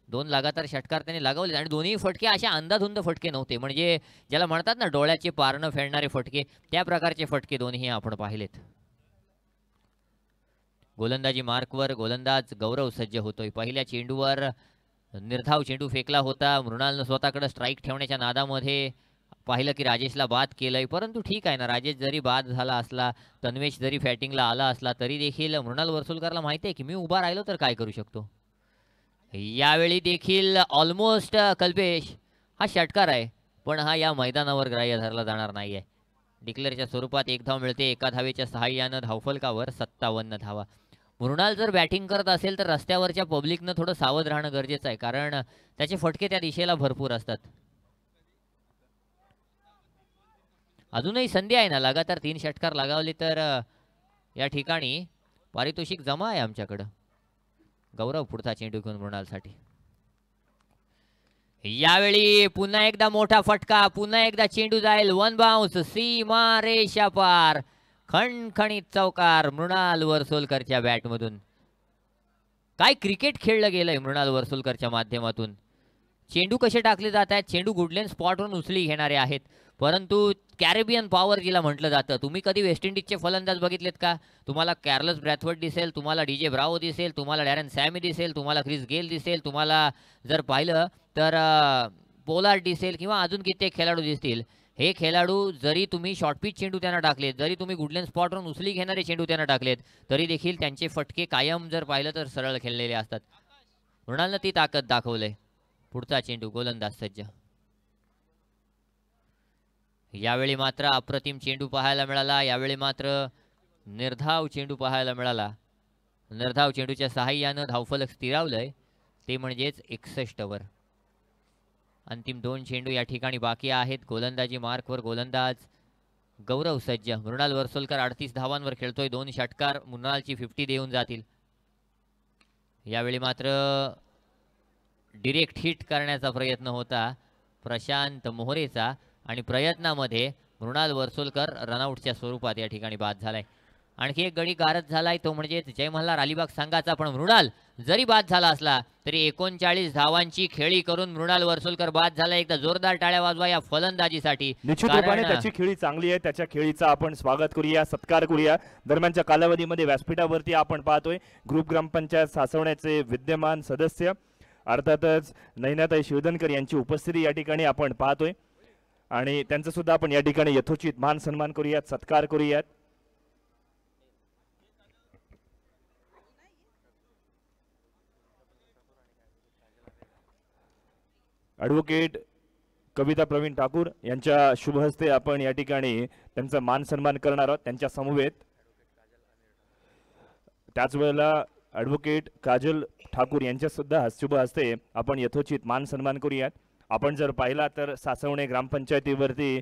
2 लगातार षटकार त्यांनी लगावले आणि दोन्ही फटके असे अंधाधुंद फटके नव्हते, म्हणजे ज्याला म्हणतात ना डोळ्याचे पारणं फेडणारे फटके, त्या प्रकारचे फटके दोन्ही आपण पाहिलेत. गोलंदाजी मार्कवर गोलंदाज गौरव सज्ज होतोय. पहिल्या चेंडूवर निर्धाव चेंडू फेकला होता. मृणालनं स्वतःकडे स्ट्राईक ठेवण्याच्या नादामध्ये पाहिलं की राजेशला बाद केलंय, परंतु ठीक आहे ना, राजेश जरी बाद झाला असला, तन्वेश जरी फॅटिंगला आला असला, तरी देखील मृणाल वरसोलकरला माहिती आहे की मी उभा राहिलो तर काय करू शकतो. यावेळी देखील ऑलमोस्ट कल्पेश हा षटकार आहे, पण हा या मैदानावर ग्राह्य धरला जाणार नाही आहे. डिक्लेअरच्या स्वरूपात 1 धाव मिळते. 1 धावेच्या सहाय्यानं धावफलकावर 57 धावा. मृणाल जर बॅटिंग करत असेल तर रस्त्यावरच्या पब्लिकनं थोडं सावध राहणं गरजेचं आहे, कारण त्याचे फटके त्या दिशेला भरपूर असतात. अजूनही संधी आहे ना, लगातार 3 षटकार लगावले तर या ठिकाणी पारितोषिक जमा आहे आमच्याकडं. गौरव पुढचा चेंडू घेऊन मृणालसाठी. यावेळी पुन्हा एकदा मोठा फटका, पुन्हा एकदा चेंडू जाईल. 1 बाउन्स, सीमा रेषा पार. खणखणीत चौकार मृणाल वरसोलकरच्या बॅटमधून. काय क्रिकेट खेळलं गेलंय मृणाल वरसोलकरच्या माध्यमातून. चेंडू कसे टाकले जात आहेत, चेंडू गुडलेन स्पॉटवरून उचली घेणारे आहेत, परंतु कॅरेबियन पॉवर जिला म्हटलं जातं. तुम्ही कधी वेस्ट इंडिजचे फलंदाज बघितलेत का? तुम्हाला कॅर्लस ब्रॅथवर्ड दिसेल, तुम्हाला DJ ब्रावो दिसेल, तुम्हाला डॅरन सॅमी दिसेल, तुम्हाला क्रिस गेल दिसेल, तुम्हाला जर पाहिलं तर पोलार्ड दिसेल किंवा अजून कित्येक खेळाडू दिसतील. हे खेळाडू जरी तुम्ही शॉर्टपिच चेंडू त्यांना टाकलेत, जरी तुम्ही गुडलेन स्पॉटवरून उचली घेणारे चेंडू त्यांना टाकलेत, तरी देखील त्यांचे फटके कायम जर पाहिलं तर सरळ खेळलेले असतात. मृणालनं ती ताकद दाखवलंय. पुढचा चेंडू गोलंदाज सज्ज. यावेळी मात्र अप्रतिम चेंडू पाहायला मिळाला. यावेळी मात्र निर्धाव चेंडू पाहायला मिळाला. निर्धाव चेंडूच्या सहाय्यानं धावफलक स्थिरावलंय, ते म्हणजेच 61 वर. अंतिम 2 चेंडू या ठिकाणी बाकी आहेत. गोलंदाजी मार्कवर गोलंदाज गौरव सज्ज. मृणाल वरसोलकर 38 धावांवर खेळतोय. 2 षटकार मृणालची 50 देऊन जातील. यावेळी मात्र डिरेक्ट हिट करण्याचा प्रयत्न होता प्रशांत मोहरेचा आणि प्रयत्नामध्ये मृणाल वरसोलकर रनआउटच्या स्वरूपात या ठिकाणी बाद झालाय. आणखी एक गडी गारद झालाय, तो म्हणजे जय मल्हार अलिबाग संघाचा. पण मृणाल जरी बाद झाला असला तरी 39 धावांची खेळी करून मृणाल वरसोलकर बाद झाला. एकदा जोरदार टाळ्या वाजवा या फलंदाजीसाठी. निश्चित रूपाने त्याची खेळी चांगली आहे. त्याच्या खेळीचा आपण स्वागत करूया, सत्कार करूया. दरम्यानच्या कालावधीमध्ये व्यासपीठावरती आपण पाहतोय ग्रुप ग्रामपंचायत सासवण्याचे विद्यमान सदस्य अर्थातच नैनाताई शिवधनकर यांची उपस्थिती या ठिकाणी आपण पाहतोय आणि त्यांचा सुद्धा आपण या ठिकाणी यथोचित मान सन्मान करूयात, सत्कार करूयात. ॲडव्होकेट कविता प्रवीण ठाकूर यांच्या शुभ हस्ते आपण या ठिकाणी त्यांचा मान सन्मान करणार आहोत. त्यांच्या समवेत त्याच वेळेला ॲडव्होकेट काजल ठाकूर यांच्या सुद्धा शुभ हस्ते आपण यथोचित मान सन्मान करूयात. आपण जर पाहिला तर सासवणे ग्रामपंचायतीवरती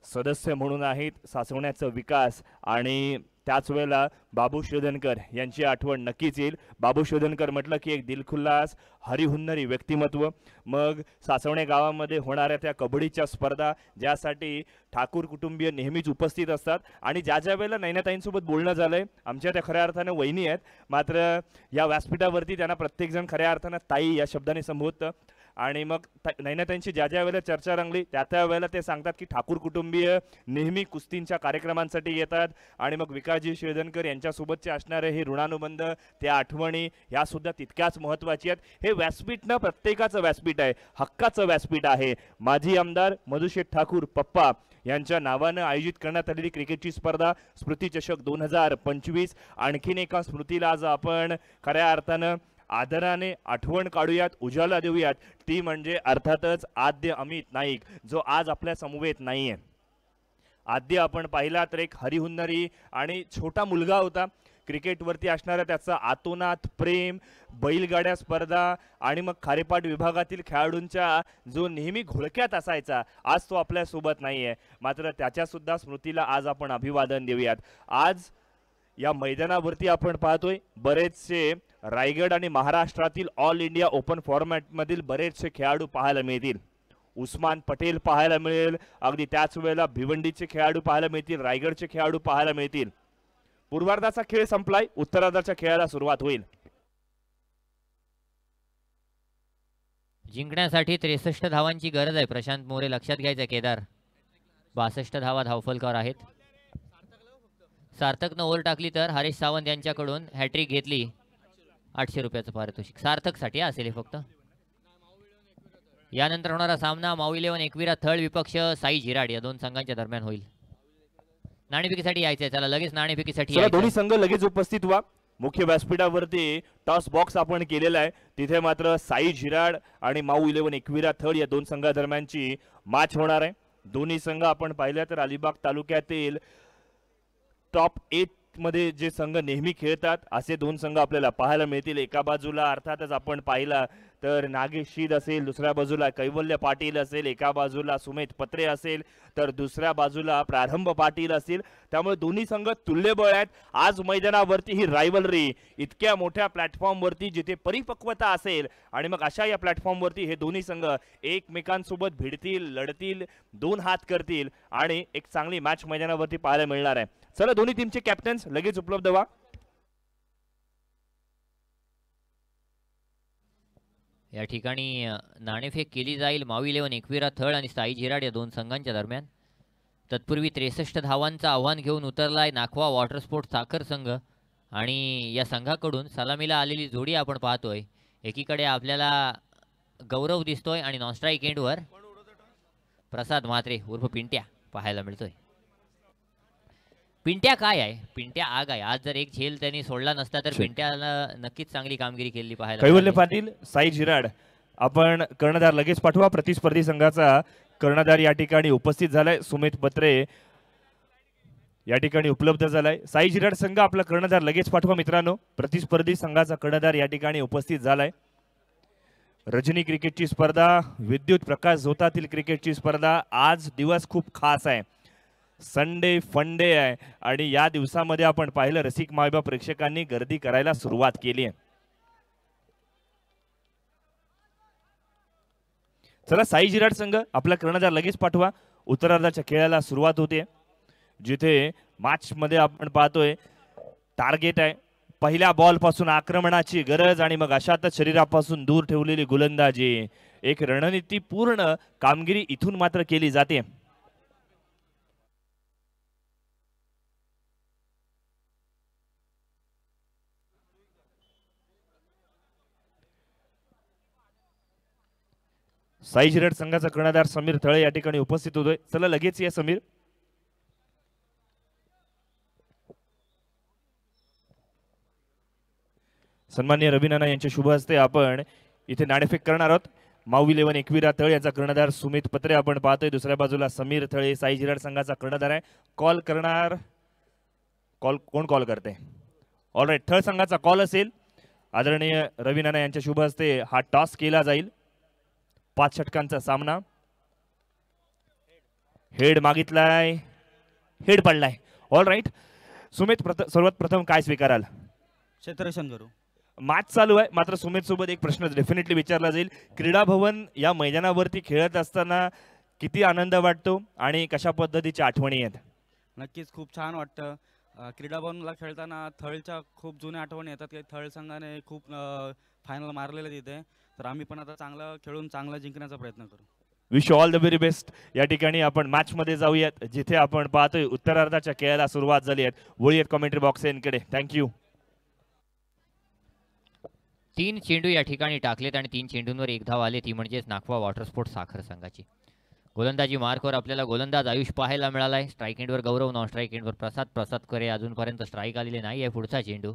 सदस्य म्हणून आहेत. सासवण्याचा विकास आणि त्याच वेळेला बाबू शिवधनकर यांची आठवण नक्कीच येईल. बाबू शिवधनकर म्हटलं की एक दिलखुल्लास हरिहुन्नरी व्यक्तिमत्व. मग सासवणे गावामध्ये होणाऱ्या त्या कबड्डीच्या स्पर्धा ज्यासाठी ठाकूर कुटुंबीय नेहमीच उपस्थित असतात आणि ज्या ज्या वेळेला नैनाताईंसोबत बोलणं झालंय, आमच्या त्या खऱ्या अर्थानं वहिनी आहेत, मात्र या व्यासपीठावरती त्यांना प्रत्येकजण खऱ्या अर्थानं ताई या शब्दाने संबोधतं. आणि मग नयनाताईंची ज्या ज्या वेळेला चर्चा रंगली त्या वेळेला ते सांगतात की ठाकूर कुटुंबीय नेहमी कुस्तींच्या कार्यक्रमांसाठी येतात आणि मग विकासजी शिळदनकर यांच्यासोबतचे असणारे हे ऋणानुबंध, त्या आठवणी ह्या सुद्धा तितक्याच महत्त्वाची आहेत. हे व्यासपीठ ना प्रत्येकाचं व्यासपीठ आहे, हक्काचं व्यासपीठ आहे. माजी आमदार मधुशेठ ठाकूर पप्पा यांच्या नावानं आयोजित करण्यात आलेली क्रिकेटची स्पर्धा स्मृती चषक 2025, आणखीन एका स्मृतीला आज आपण खऱ्या अर्थानं आदराने आठवण काढूयात, उजाला देऊयात. ती म्हणजे अर्थातच आद्य अमित नाईक, जो आज आपल्या समवेत नाहीये. आद्य आपण पाहिला तर एक हरिहुन्नरी आणि छोटा मुलगा होता. क्रिकेटवरती असणारा त्याचा आतोनात प्रेम, बैलगाड्या स्पर्धा आणि मग खारेपाट विभागातील खेळाडूंच्या जो नेहमी घोळक्यात असायचा, आज तो आपल्यासोबत नाही आहे. मात्र त्याच्यासुद्धा स्मृतीला आज आपण अभिवादन देऊयात. आज या मैदानावरती आपण पाहतोय बरेचसे रायगड आणि महाराष्ट्रातील ऑल इंडिया ओपन फॉर्मॅटमधील बरेचसे खेळाडू पाहायला मिळतील. उस्मान पटेल पाहायला मिळेल, अगदी त्याच वेळेला भिवंडीचे खेळाडू पाहायला मिळतील, रायगडचे खेळाडू पाहायला मिळतील. पूर्वार्धाचा खेळ संपलाय, उत्तरार्धाच्या खेळाला सुरुवात होईल. जिंकण्यासाठी 63 धावांची गरज आहे. प्रशांत मोरे लक्षात घ्यायचं. केदार 62 धावा धावफलकावर आहेत. सार्थकनं ओव्हर टाकली तर हरीश सावंत यांच्याकडून हॅट्रिक घेतली. 800 रुपयाचं पारितोषिक सार्थकसाठी असेल फक्त. यानंतर होणारा सामना माऊ 11 एकविरा थळ विपक्ष साई झिराड या दोन संघांच्या दरम्यान होईल. नाणेफेकीसाठी यायचंय, चला लगेच नाणेफेकीसाठी दोन्ही संघ लगेच उपस्थित व्हा. मुख्य व्यासपीठावरती टॉस बॉक्स आपण केलेला आहे. तिथे मात्र साई झिराड आणि माऊ 11 एकविरा थळ या दोन संघादरम्यानची मॅच होणार आहे. दोन्ही संघ आपण पाहिल्या तर अलिबाग तालुक्यातील टॉप 8 मध्ये जे संघ नेहमी खेळतात असे दोन संघ आपल्याला पाहायला मिळतील. एका बाजूला अर्थातच आपण पाहिला तर नागेश शीद असेल, दुसऱ्या बाजूला कैवल्य पाटील असेल, एका बाजूला सुमेध पत्रे असेल तर दुसऱ्या बाजूला प्रारंभ पाटील असेल. त्यामुळे दोन्ही संघ तुल्यबळ आहेत. आज मैदानावरती ही रायव्हलरी इतक्या मोठ्या प्लॅटफॉर्मवरती जिथे परिपक्वता असेल आणि मग अशा या प्लॅटफॉर्मवरती हे दोन्ही संघ एकमेकांसोबत भिडतील, लढतील, दोन हात करतील आणि एक चांगली मॅच मैदानावरती पाहायला मिळणार आहे. चला दोन्ही टीमचे कॅप्टन्स लगेच उपलब्ध व्हा. या ठिकाणी नाणेफेक केली जाईल माऊ 11 एकविरा थळ आणि साई झिराड या दोन संघांच्या दरम्यान. तत्पूर्वी 63 धावांचं आव्हान घेऊन उतरलाय नाखवा वॉटर स्पोर्ट्स साखर संघ आणि या संघाकडून सलामीला आलेली जोडी आपण पाहतोय. एकीकडे आपल्याला गौरव दिसतोय आणि नॉनस्ट्राईक एंडवर प्रसाद म्हात्रे उर्फ पिंट्या पाहायला मिळतोय. पिंट्या काय आहे, पिंट्या आग आहे. आज जर एक झेल त्यांनी सोडला नसता तर पिंट्याला नक्कीच चांगली कामगिरी केली पाहायला. कैवल्य पाटील, साई झिराड आपण कर्णधार लगेच पाठवा. प्रतिस्पर्धी संघाचा कर्णधार या ठिकाणी उपस्थित झालाय. सुमित पत्रे या ठिकाणी उपलब्ध झालाय. साई झिराड संघ आपला कर्णधार लगेच पाठवा मित्रांनो. प्रतिस्पर्धी संघाचा कर्णधार या ठिकाणी उपस्थित झालाय. रजनी क्रिकेटची स्पर्धा, विद्युत प्रकाश झोतातील क्रिकेटची स्पर्धा. आज दिवस खूप खास आहे, संडे फंडे आहे आणि या दिवसामध्ये आपण पाहिलं रसिक मायबाप प्रेक्षकांनी गर्दी करायला सुरुवात केली आहे. चला साई झिराड संघ आपला कर्णधार लगेच पाठवा. उत्तरार्धाच्या खेळाला सुरुवात होते, जिथे मॅच मध्ये आपण पाहतोय टार्गेट आहे पहिल्या बॉल पासून आक्रमणाची गरज आणि मग अशातच शरीरापासून दूर ठेवलेली गोलंदाजी. एक रणनीती पूर्ण कामगिरी इथून मात्र केली जाते. साई झिराड संघाचा कर्णधार समीर थळे या ठिकाणी उपस्थित होतोय. चला लगेच या समीर. सन्माननीय रवी नाना यांच्या शुभ हस्ते आपण इथे नाणेफेक करणार आहोत. माऊ 11 एकविरा थळ याचा कर्णधार सुमित पत्रे आपण पाहतोय. दुसऱ्या बाजूला समीर थळे साई झिराड संघाचा कर्णधार आहे. कॉल करणार कोण कॉल करते? ऑलराईट, थळ संघाचा कॉल असेल. आदरणीय रवी नाना यांच्या शुभ हस्ते हा टॉस केला जाईल. 5 षटकांचा सामना. हेड मागितलाय, हेड पडलाय. ऑलराईट सुमित, सर्वात प्रथम काय स्वीकाराल? क्षेत्ररक्षण करू. मॅच चालू आहे, मात्र सुमित सोबत एक प्रश्न डेफिनेटली विचारला जाईल. क्रीडा भवन या मैदानावरती खेळत असताना किती आनंद वाटतो आणि कशा पद्धतीच्या आठवणी आहेत? नक्कीच खूप छान वाटतं. क्रीडा भवनला खेळताना थळच्या खूप जुन्या आठवणी येतात की थळ संघाने खूप फायनल मारलेले तिथे. तर आम्ही पण आता चांगलं खेळून चांगलं जिंकण्याचा प्रयत्न करू. Wish all the very best. या ठिकाणी आपण मॅच मध्ये जाऊयात, जिथे आपण पाहतोय उत्तरार्धाच्या खेळाला सुरुवात झाली आहे. वळूयात कमेंट्री बॉक्स कडे. थँक्यू. 3 चेंडू या ठिकाणी टाकलेत आणि 3 चेंडूंवर 1 धाव आले, ती म्हणजेच नागवा वॉटर स्पोर्ट साखर संघाची. गोलंदाजी मार्कवर आपल्याला गोलंदाज आयुष पाहायला मिळालाय. स्ट्राईक एंडवर गौरव, नॉन स्ट्राईक एंडवर प्रसाद करे. अजूनपर्यंत स्ट्राईक आलेले नाही आहे. पुढचा चेंडू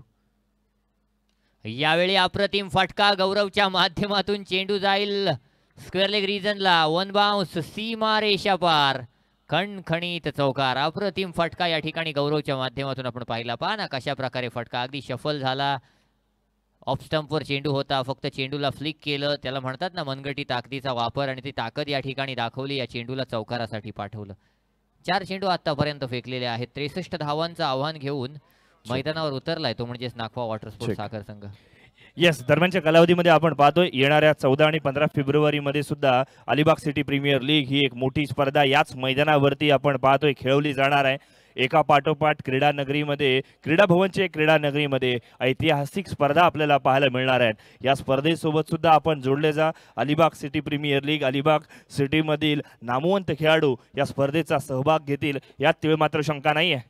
यावेळी अप्रतिम फटका गौरवच्या माध्यमातून. चेंडू जाईल स्क्वेअर लेग रिजनला. 1 बाउन्स, सीमा रेषा पार, खणखणीत चौकार. अप्रतिम फटका या ठिकाणी गौरवच्या माध्यमातून आपण पाहिला. पहा ना कशा प्रकारे फटका अगदी शफल झाला. ऑफ स्टंपवर चेंडू होता, फक्त चेंडूला फ्लिक केलं. त्याला म्हणतात ना मनगटी ताकदीचा वापर, आणि ती ताकद या ठिकाणी दाखवली. या चेंडूला चौकारासाठी पाठवलं. 4 चेंडू आतापर्यंत फेकलेले आहेत. 63 धावांचं आव्हान घेऊन मैदानावर उतरलाय तो म्हणजेच नागवा वॉटर स्पोर्ट साखर संघ. येस, दरम्यानच्या कालावधीमध्ये आपण पाहतोय येणाऱ्या 14 आणि 15 फेब्रुवारी मध्ये सुद्धा अलिबाग सिटी प्रीमियर लीग ही एक मोठी स्पर्धा याच मैदानावरती आपण पाहतोय खेळवली जाणार आहे. एका पाठोपाठ क्रीडा नगरीमध्ये, क्रीडा भवनचे क्रीडा नगरीमध्ये ऐतिहासिक स्पर्धा आपल्याला पाहायला मिळणार आहेत. या स्पर्धेसोबत सुद्धा आपण जोडले जा. Alibag city premier league, Alibag सिटीमधील नामवंत खेळाडू या स्पर्धेचा सहभाग घेतील यात तीळ मात्र शंका नाही आहे.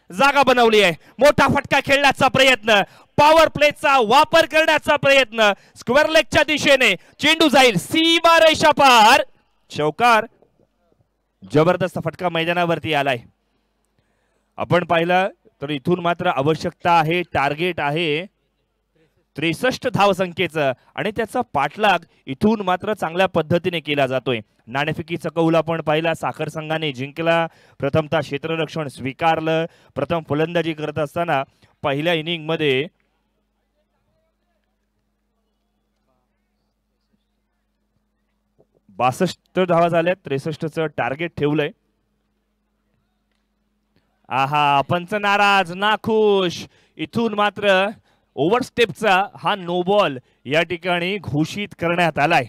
जागा बनवली आहे, मोठा फटका खेळण्याचा प्रयत्न, पॉवर प्लेचा वापर करण्याचा प्रयत्न. स्क्वेअर लेगच्या दिशेने चेंडू जाईल सीमा रेषा पार, चौकार. जबरदस्त फटका मैदानावरती आलाय. आपण पाहिलं तर इथून मात्र आवश्यकता आहे, टार्गेट आहे 63 धावसंख्येचं, आणि त्याचा पाठलाग इथून मात्र चांगल्या पद्धतीने केला जातोय. नाणेफेकीचा कौल आपण पाहिला, साखर संघाने जिंकला. प्रथमतः क्षेत्ररक्षण स्वीकारलं. प्रथम फलंदाजी करत असताना पहिल्या इनिंग मध्ये 62 धावा झाल्यात. 63चं टार्गेट ठेवलंय. आहा, पंच नाराज, नाखुश. इथून मात्र ओव्हरस्टेपचा हा नो बॉल या ठिकाणी घोषित करण्यात आलाय.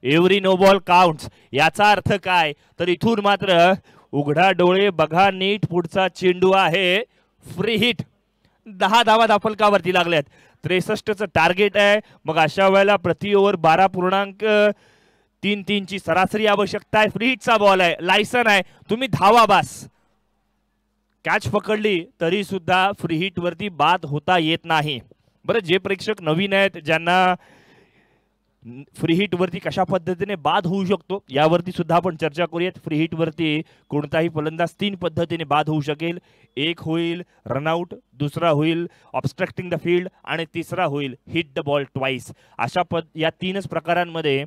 Every no ball counts. याचा अर्थ काय तर इथून मात्र उघडा डोळे बघा नीट, पुढचा चेंडू आहे फ्री हिट. 10 धावा धापलकावरती लागल्यात. 63चं टार्गेट आहे. मग अशा वेळेला प्रति ओव्हर 12.33 ची सरासरी आवश्यकता आहे. फ्री हिटचा बॉल आहे, लायसन आहे, तुम्ही धावा बास. कॅच पकडली तरी सुद्धा फ्री हिट वरती बाद होता येत नाही. बरं, जे प्रेक्षक नवीन आहेत, ज्यांना फ्री हिट वरती कशा पद्धतीने बाद होऊ शकतो यावरती सुद्धा आपण चर्चा करूयात. फ्री हिट वरती कोणताही फलंदाज 3 पद्धतीने बाद होऊ शकेल. एक होईल रनआउट, दुसरा होईल ऑब्स्ट्रक्टिंग द फील्ड, आणि तिसरा होईल हिट द बॉल ट्वाइस. अशा या 3च प्रकारांमध्ये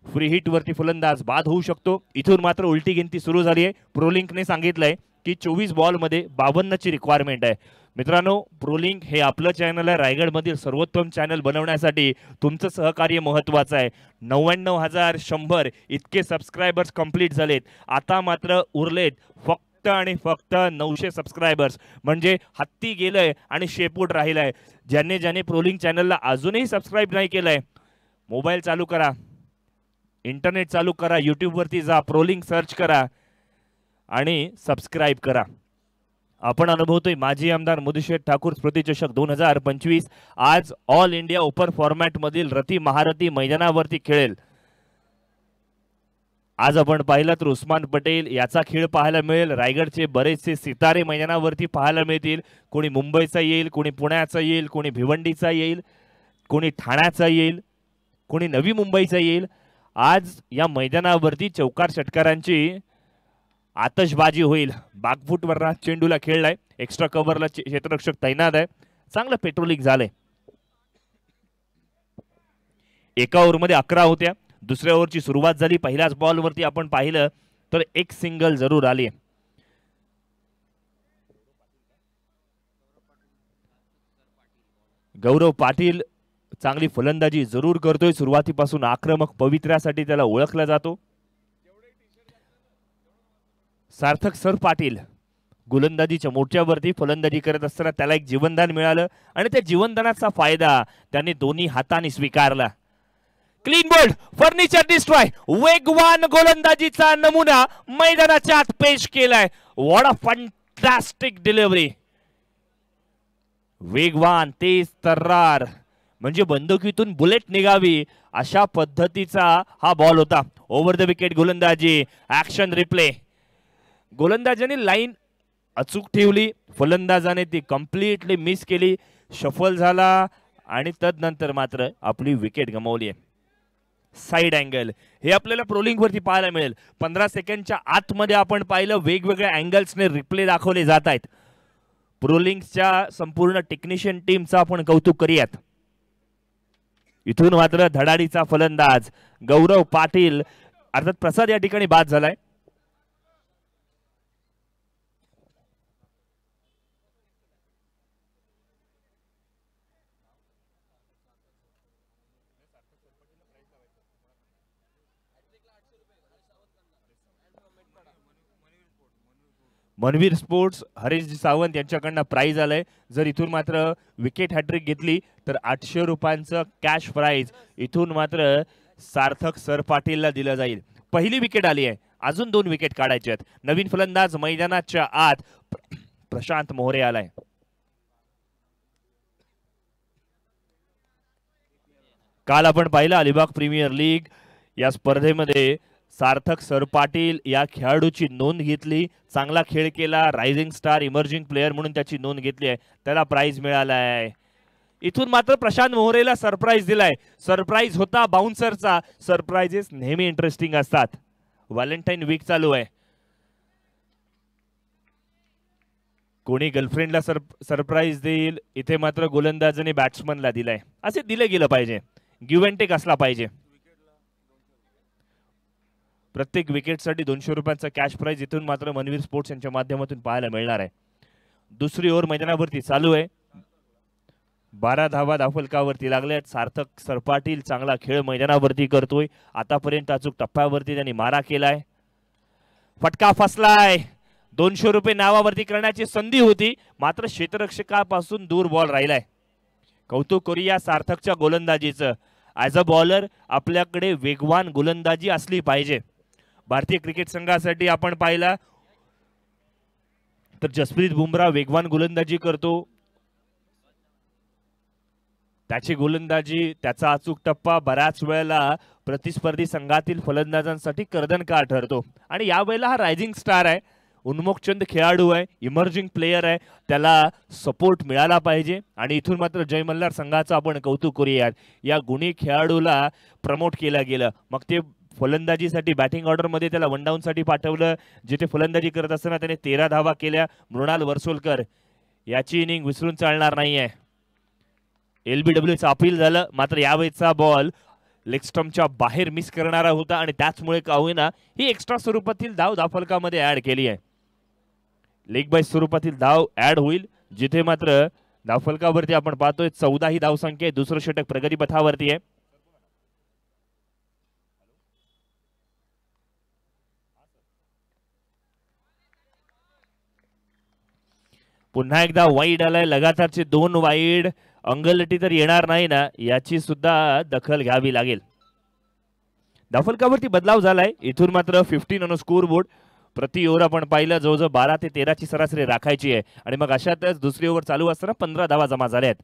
फ्री हिट वरती फलंदाज बाद होऊ शकतो. इथून मात्र उलटी गिनती सुरू झाली आहे. प्रोलिंकने सांगितलंय की 24 बॉल मध्ये 52 ची रिक्वायरमेंट आहे. मित्रांनो, प्रोलिंक हे आपलं चॅनल आहे. रायगडमधील सर्वोत्तम चॅनल बनवण्यासाठी तुमचं सहकार्य महत्वाचं आहे. 99,100 इतके सबस्क्रायबर्स कंप्लीट झालेत. आता मात्र उरलेत फक्त आणि फक्त 900 सबस्क्रायबर्स. म्हणजे हत्ती गेलंय आणि शेपूट राहिलाय. ज्याने प्रोलिंक चॅनलला अजूनही सबस्क्राईब नाही केलंय, मोबाईल चालू करा, इंटरनेट चालू करा, यूट्यूब वरती जा, प्रोलिंक सर्च करा आणि सबस्क्राईब करा. आपण अनुभवतोय माजी आमदार मधुशेठ ठाकूर स्मृती चषक 2025 आज ऑल इंडिया ओपन फॉर्मॅट मधील रती महारथी मैदानावरती खेळेल. आज आपण पाहिलं तर उस्मान पटेल याचा खेळ पाहायला मिळेल. रायगडचे बरेचसे सितारे मैदानावरती पाहायला मिळतील. कोणी मुंबईचा येईल, कोणी पुण्याचा येईल, कोणी भिवंडीचा येईल, कोणी ठाण्याचा येईल, कोणी नवी मुंबईचा येईल. आज या मैदानावरती चौकार षटकारांची आतषबाजी होईल. बागफूटवर चेंडूला खेळलाय, एक्स्ट्रा कव्हरला क्षेत्ररक्षक तैनात आहे. चांगलं पेट्रोलिंग झालंय. एका ओव्हरमध्ये 11 होत्या. दुसऱ्या ओव्हरची सुरुवात झाली. पहिल्याच बॉलवरती आपण पाहिलं तर एक सिंगल जरूर आली. गौरव पाटील चांगली फलंदाजी जरूर करतोय. सुरुवातीपासून आक्रमक पवित्र्यासाठी त्याला ओळखला जातो. सार्थक सर पाटील गोलंदाजीच्या मोर्चावरती फलंदाजी करत असताना त्याला एक जीवनदान मिळालं आणि त्या जीवनदानाचा फायदा त्याने दोन्ही हाताने स्वीकारला. क्लीन बोल्ड, फर्निचर डिस्ट्रॉय, वेगवान गोलंदाजीचा नमुना मैदानाच्या आत पेश केलाय. What a fantastic delivery. वेगवान, तेज, तर्रार, म्हणजे बंदुकीतून बुलेट निघावी अशा पद्धतीचा हा बॉल होता. ओव्हर द विकेट गोलंदाजी, ऍक्शन रिप्ले. गोलंदाजाने लाईन अचूक ठेवली, फलंदाजाने ती कम्प्लिटली मिस केली, शफल झाला आणि तदनंतर मात्र आपली विकेट गमावली आहे. साइड अँगल हे आपल्याला प्रोलिंग वरती पाहायला मिळेल. 15 सेकंडच्या आतमध्ये आपण पाहिलं वेगवेगळ्या अँगल्सने रिप्ले दाखवले जात आहेत. प्रोलिंगच्या संपूर्ण टेक्निशियन टीमचा आपण कौतुक करूयात. इथून मात्र धडाडीचा फलंदाज गौरव पाटील अर्थात प्रसाद या ठिकाणी बाद झालाय. मनवीर स्पोर्ट्स हरीशजी सावंत यांच्याकडनं प्राइज आलंय. जर इथून मात्र विकेट हॅट्रिक घेतली तर 800 रुपयांचं कॅश प्राइज इथून मात्र सार्थक सर पाटीलला दिलं जाईल. पहिली विकेट आली आहे, अजून 2 विकेट काढायचे आहेत. नवीन फलंदाज मैदानाच्या आत प्रशांत मोहरे आलाय. काल आपण पाहिलं अलिबाग प्रीमियर लीग या स्पर्धेमध्ये सार्थक सर पाटील या खेळाडूची नोंद घेतली. चांगला खेळ केला, रायझिंग स्टार इमर्जिंग प्लेयर म्हणून त्याची नोंद घेतली आहे, त्याला प्राइज मिळालाय. इथून मात्र प्रशांत मोहरेला सरप्राईज दिलाय. सरप्राईज होता बाउन्सरचा. सरप्राइजेस नेहमी इंटरेस्टिंग असतात. व्हॅलेंटाईन वीक चालू आहे. कोणी गर्लफ्रेंडला सरप्राईज देईल, इथे मात्र गोलंदाजाने बॅट्समनला दिलाय. असे दिले गेलं पाहिजे, गिव्ह अँड टेक असला पाहिजे. प्रत्येक विकेटसाठी 200 रुपयांचा कॅश प्राइज इथून मात्र मनवीर स्पोर्ट्स यांच्या माध्यमातून पाहायला मिळणार आहे. दुसरी ओव्हर मैदानावरती चालू आहे. 12 धावा धावफलकावरती लागल्यात. सार्थक सरपाटील चांगला खेळ मैदानावरती करतोय. आतापर्यंत अचूक टप्प्यावरती त्यांनी मारा केलाय. फटका फसलाय. 200 रुपये नावावरती करण्याची संधी होती, मात्र क्षेत्ररक्षकापासून दूर बॉल राहिलाय. कौतुक करूया सार्थकच्या गोलंदाजीचं. ॲज अ बॉलर आपल्याकडे वेगवान गोलंदाजी असली पाहिजे. भारतीय क्रिकेट संघासाठी आपण पाहिला तर जसप्रीत बुमराह वेगवान गोलंदाजी करतो. त्याची गोलंदाजी, त्याचा अचूक टप्पा बऱ्याच वेळेला प्रतिस्पर्धी संघातील फलंदाजांसाठी कर्दनकार ठरतो. आणि यावेळेला हा रायझिंग स्टार आहे, उन्मुखचंद खेळाडू आहे, इमर्जिंग प्लेयर आहे, त्याला सपोर्ट मिळाला पाहिजे. आणि इथून मात्र जय मल्हार संघाचं आपण कौतुक करूयात. या गुणी खेळाडूला प्रमोट केलं गेलं. मग ते फलंदाजीसाठी बॅटिंग ऑर्डरमध्ये त्याला वन डाऊनसाठी पाठवलं. जिथे फलंदाजी करत असताना त्याने 13 धावा केल्या. मृणाल वर्सोलकर याची इनिंग विसरून चालणार नाहीये. LBWचं अपील झालं, मात्र यावेळेचा बॉल लेग स्टंपच्या बाहेर मिस करणारा होता आणि त्याचमुळे का होईना ही एक्स्ट्रा स्वरूपातील धाव धावफलकामध्ये ऍड केली आहे. लेग बाय स्वरूपातील धाव ऍड होईल, जिथे मात्र धावफलकावरती आपण पाहतोय 14 ही धावसंख्या आहे. दुसरं षटक प्रगतीपथावरती आहे. पुन्हा एकदा वाईड आलाय. लगातारचे 2 वाईड. अंगलटी तर येणार नाही ना, याची सुद्धा दखल घ्यावी लागेल. धावफलकावरती बदलाव झालाय. इथून मात्र 15 ऑन स्कोर बोर्ड. प्रति ओव्हर आपण पाहिलं जवळजवळ 12 ते 13 ची सरासरी राखायची आहे. आणि मग अशातच दुसरी ओव्हर चालू असताना 15 धावा जमा झाल्या आहेत.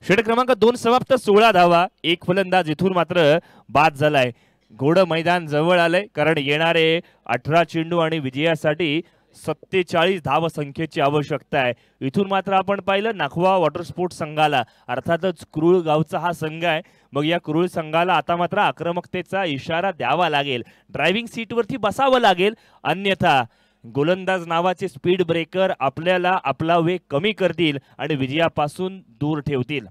षटक क्रमांक 2 समाप्त. 16 धावा. एक फलंदाज इथून मात्र बाद झालाय. घोडं मैदान जवळ आलंय, कारण येणारे 18 चेंडू आणि विजयासाठी 47 धाव संख्येची आवश्यकता आहे. इथून मात्र आपण पाहिलं नाखवा वॉटर स्पोर्ट्स संघाला, अर्थातच कुरुळ गावचा हा संघ आहे. मग या कुरुळ संघाला आता मात्र आक्रमकतेचा इशारा द्यावा लागेल. ड्रायव्हिंग सीटवरती बसावं लागेल, अन्यथा गोलंदाज नावाचे स्पीड ब्रेकर आपल्याला आपला वेग कमी करतील आणि विजयापासून दूर ठेवतील.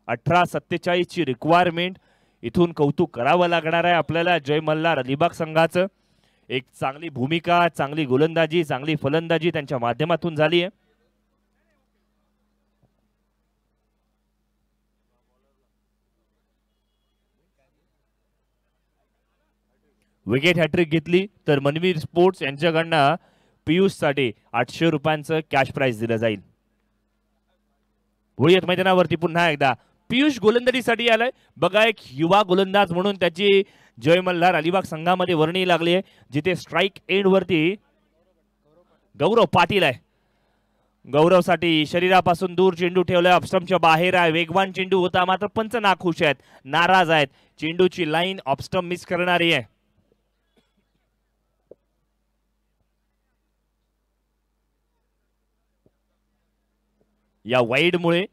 18-47 ची रिक्वायरमेंट. इथून कौतुक करावं लागणार आहे आपल्याला जय मल्हार अलिबाग संघाचं. एक चांगली भूमिका, चांगली गोलंदाजी, चांगली फलंदाजी त्यांच्या माध्यमातून झाली आहे. विकेट हॅट्रिक घेतली तर मनवीर स्पोर्ट्स यांच्याकडनं पियुषसाठी 800 रुपयांचं कॅश प्राइज दिलं जाईल. वळूयात मैदानावरती पुन्हा एकदा. पियुष गोलंदाजीसाठी आलाय. बघा एक युवा गोलंदाज म्हणून त्याची जय मल्हार अलिबाग संघामध्ये वर्णी लागली आहे, जिथे स्ट्राईक एंड वरती गौरव पाटील आहे. गौरवसाठी शरीरापासून दूर चेंडू ठेवलाय, ऑफस्टम्पच्या बाहेर आहे. वेगवान चेंडू होता मात्र पंच नाखुश आहेत, नाराज आहेत. चेंडूची लाईन ऑफस्टम्प मिस करणारी आहे. या वाईड मुळे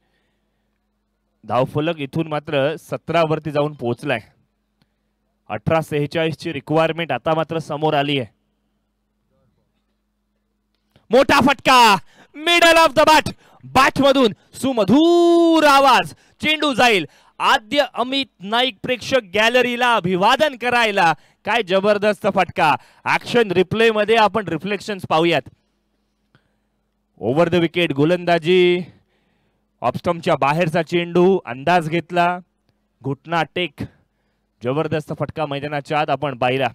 धावफलक इथून मात्र 17 वरती जाऊन पोहोचलाय. 18-46 ची रिक्वायरमेंट आता मात्र समोर आली आहे. मोठा फटका middle of the bat, bat मधून सुमधूर आवाज. चेंडू जाईल. आद्य अमित नाईक प्रेक्षक गॅलरीला अभिवादन करायला. काय जबरदस्त फटका. ऍक्शन रिप्ले मध्ये आपण रिफ्लेक्शन्स पाहूयात. ओव्हर द विकेट गोलंदाजी, ऑफस्टम्पच्या बाहेरचा चेंडू, अंदाज घेतला, घुटना टेक. जबरदस्त फटका मैदानाच्या आत आपण पाहिला.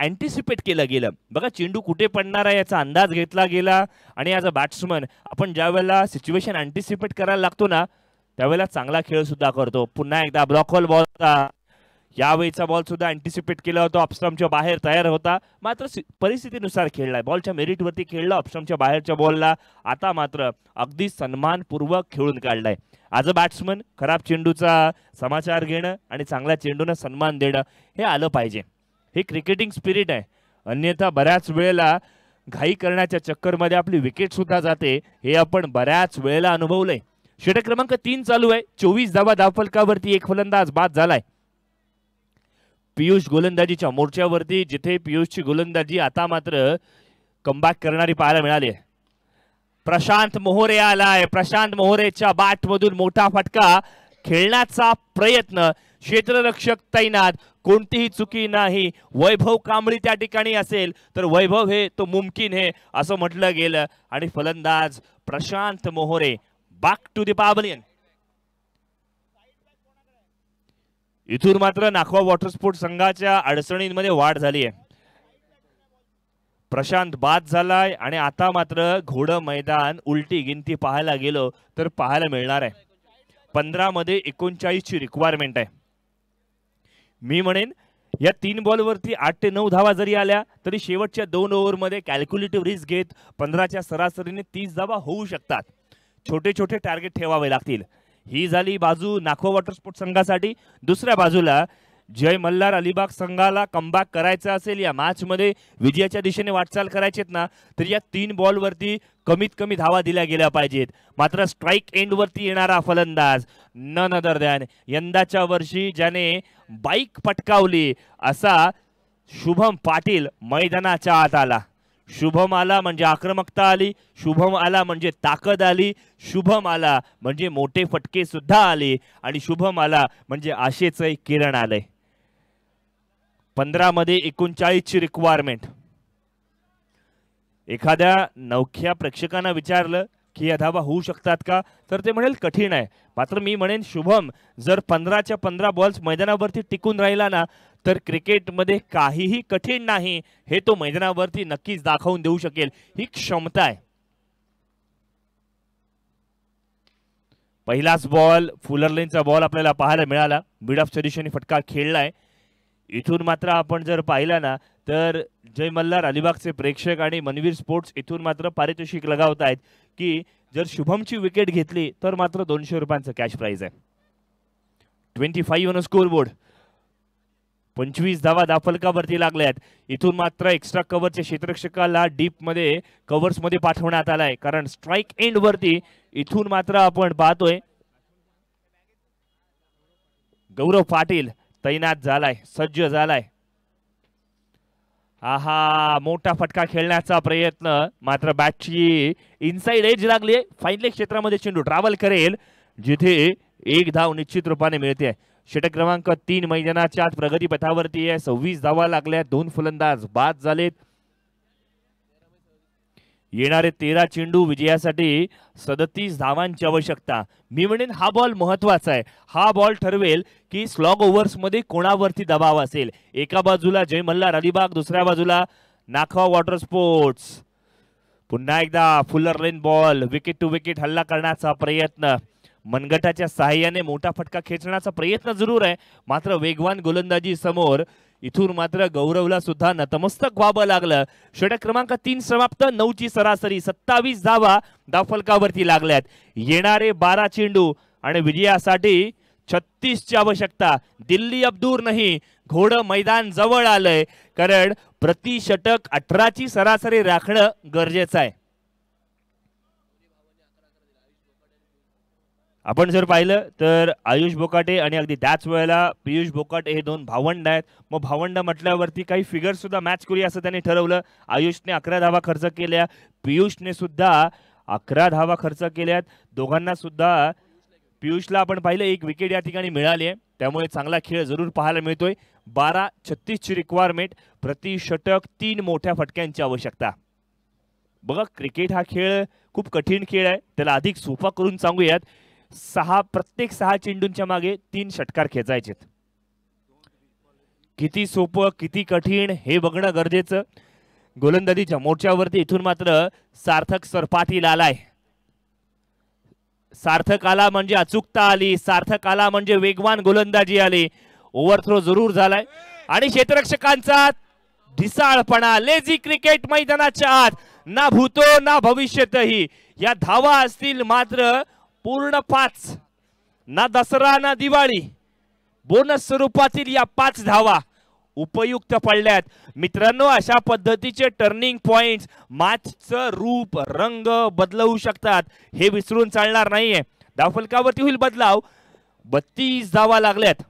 अँटिसिपेट केलं गेलं. बघा चेंडू कुठे पडणार आहे याचा अंदाज घेतला गेला. आणि ॲज अ बॅट्समन आपण ज्या वेळेला सिच्युएशन अँटिसिपेट करायला लागतो ना, त्यावेळेला चांगला खेळ सुद्धा करतो. पुन्हा एकदा ब्लॉक होल बॉल होता. यावेळीचा बॉल सुद्धा अँटिसिपेट केला होता, ऑफस्टम्पच्या बाहेर तयार होता. मात्र परिस्थितीनुसार खेळलाय, बॉलच्या मेरिटवरती खेळला. ऑफस्टम्पच्या बाहेरच्या बॉलला आता मात्र अगदी सन्मानपूर्वक खेळून काढलाय. ॲज अ बॅट्समन खराब चेंडूचा समाचार घेणं आणि चांगल्या चेंडूला सन्मान देणं हे आलं पाहिजे. हे क्रिकेटिंग स्पिरिट आहे. अन्यथा बऱ्याच वेळेला घाई करण्याच्या चक्करमध्ये आपली विकेट सुद्धा जाते. हे आपण बऱ्याच वेळेला अनुभवलंय. षटक क्रमांक 3 चालू आहे. 24 धावा धावफलकावरती एक फलंदाज बाद झालाय. पियुष गोलंदाजीच्या मोर्चावरती, जिथे पियुषची गोलंदाजी आता मात्र कमबॅक करणारी पाहायला मिळाली आहे. प्रशांत मोहरे आलाय. प्रशांत मोहरेच्या बॅट मधून मोठा फटका. खेळण्याचा प्रयत्न, क्षेत्ररक्षक तैनात, कोणतीही चुकी नाही. वैभव कांबळी त्या ठिकाणी असेल तर वैभव हे तो मुमकिन है असं म्हटलं गेलं. आणि फलंदाज प्रशांत मोहरे बॅक टू द पॅव्हलियन. इथून मात्र नाखवा वॉटर स्पोर्ट संघाच्या अडचणींमध्ये वाढ झाली आहे. प्रशांत बाद झालाय आणि आता मात्र घोडं मैदान उलटी गिनती पाहायला गेलो तर पाहायला मिळणार आहे. 15 मध्ये 39 ची रिक्वायरमेंट आहे. मी म्हणेन या 3 बॉलवरती 8 ते 9 धावा जरी आल्या तरी शेवटच्या 2 ओव्हरमध्ये कॅल्क्युलेटिव्ह रिस्क घेत 15च्या सरासरीने 30 धावा होऊ शकतात. छोटे छोटे टार्गेट ठेवावे लागतील. ही झाली बाजू नाखवा वॉटर स्पोर्ट संघासाठी. दुसऱ्या बाजूला जय मल्हार अलिबाग संघाला कमबॅक करायचा असेल, या मॅच मध्ये विजयाच्या दिशेने वाटचाल करायची ना, तर या 3 बॉलवरती कमीत कमी धावा दिल्या गेल्या पाहिजेत. मात्र स्ट्राईक एंड वरती येणारा फलंदाज नन अदर दॅन यंदाच्या वर्षी ज्याने बाईक पटकावली असा शुभम पाटील मैदानाच्या आत आला. शुभम आला म्हणजे आक्रमकता आली, शुभम आला म्हणजे ताकद आली, शुभम आला म्हणजे मोठे फटके सुद्धा आले आणि शुभम आला म्हणजे आशेचं किरण आलंय. 15 मध्ये 39 ची रिक्वायरमेंट. एखाद्या नवख्या प्रेक्षकांना विचारलं की या धावा होऊ शकतात का, तर ते म्हणेल कठीण आहे. मात्र मी म्हणेन शुभम जर 15च्या 15 बॉल्स मैदानावरती टिकून राहिला ना, तर क्रिकेटमध्ये काहीही कठीण नाही हे तो मैदानावरती नक्कीच दाखवून देऊ शकेल. ही क्षमता आहे. पहिलाच बॉल फुलरलेनचा बॉल आपल्याला पाहायला मिळाला. मिड ऑफच्या दिशेने फटका खेळलाय. इथून मात्र आपण जर पाहिला ना, तर जय मल्हार अलिबागचे प्रेक्षक आणि मनवीर स्पोर्ट्स इथून मात्र पारितोषिक लगावत आहेत की जर शुभमची विकेट घेतली तर मात्र 200 रुपयांचं कॅश प्राइज आहे. 25 ऑन स्कोर बोर्ड. 25 धावा दाफलकावरती लागल्यात. इथून मात्र एक्स्ट्रा कव्हरच्या क्षेत्ररक्षकाला डीप मध्ये कव्हर्स मध्ये पाठवण्यात आलाय, कारण स्ट्राईक एंड वरती इथून मात्र आपण पाहतोय गौरव पाटील तैनात झालाय, सज्ज झालाय. आहा, मोठा फटका खेळण्याचा प्रयत्न, मात्र बॅटची इनसाइड एज लागली. फाईनल क्षेत्रामध्ये चेंडू ट्रॅव्हल करेल जिथे 1 धाव निश्चित रूपाने मिळते. षटक क्रमांक 3 मैदानाच्या आत प्रगती पथावरती आहे. 26 धावा लागल्या. 2 फलंदाज बाद झालेत. येणारे 13 चेंडू विजयासाठी 37 धावांची आवश्यकता. मी म्हणेन हा बॉल महत्वाचा आहे. हा बॉल ठरवेल की स्लॉग ओव्हर्स मध्ये कोणावरती दबाव असेल. एका बाजूला जय मल्हार अलिबाग, दुसऱ्या बाजूला नाखवा वॉटर स्पोर्ट्स. पुन्हा एकदा fuller length ball, wicket to wicket हल्ला करण्याचा प्रयत्न. मनगटाच्या सहाय्याने मोठा फटका खेचण्याचा प्रयत्न जरूर आहे, मात्र वेगवान गोलंदाजी समोर इथून मात्र गौरवला सुद्धा नतमस्तक व्हावं लागलं. षटक क्रमांक 3 समाप्त. 9 ची सरासरी. 27 धावा धावफलकावरती लागल्यात. येणारे 12 चेंडू आणि विजयासाठी 36 ची आवश्यकता. दिल्ली अब दूर नाही, घोडं मैदान जवळ आलंय, कारण प्रति षटक 18 ची सरासरी राखणं गरजेचं आहे. आपण जर पाहिलं तर आयुष बोकाटे आणि अगदी त्याच वेळेला पियुष बोकाटे हे दोन भावंड आहेत. मग भावंड म्हटल्यावरती काही फिगर सुद्धा मॅच करूया असं त्यांनी ठरवलं. आयुषने 11 धावा खर्च केल्या, पियुषने सुद्धा 11 धावा खर्च केल्यात. दोघांना सुद्धा, पियुषला आपण पाहिलं 1 विकेट या ठिकाणी मिळाली आहे, त्यामुळे चांगला खेळ जरूर पाहायला मिळतोय. 12-36 ची रिक्वायरमेंट. प्रति षटक 3 मोठ्या फटक्यांची आवश्यकता. बघा, क्रिकेट हा खेळ खूप कठीण खेळ आहे. त्याला अधिक सोपा करून सांगूयात. प्रत्येक 6 चेंडूंच्या मागे 3 षटकार खेचायचे. किती सोपं किती कठीण हे बघणं गरजेचं. गोलंदाजीच्या मोर्चावरती इथून मात्र सार्थक सरपाटील आलाय. सार्थक आला म्हणजे अचूकता आली, सार्थक आला म्हणजे वेगवान गोलंदाजी आली. ओव्हरथ्रो जरूर झालाय आणि क्षेत्ररक्षकांचा ढिसाळपणा. लेझी क्रिकेट मैदानाच्या आत ना भूतो ना भविष्यतही. या धावा असतील मात्र पूर्ण 5. ना दसरा ना दिवाळी, बोनस स्वरूपातील या 5 धावा उपयुक्त पडल्यात. मित्रांनो, अशा पद्धतीचे टर्निंग पॉइंट्स मॅचचं रूप रंग बदलवू शकतात, हे विसरून चालणार नाहीये. धावफलकावरती होईल बदलाव. 32 धावा लागल्यात.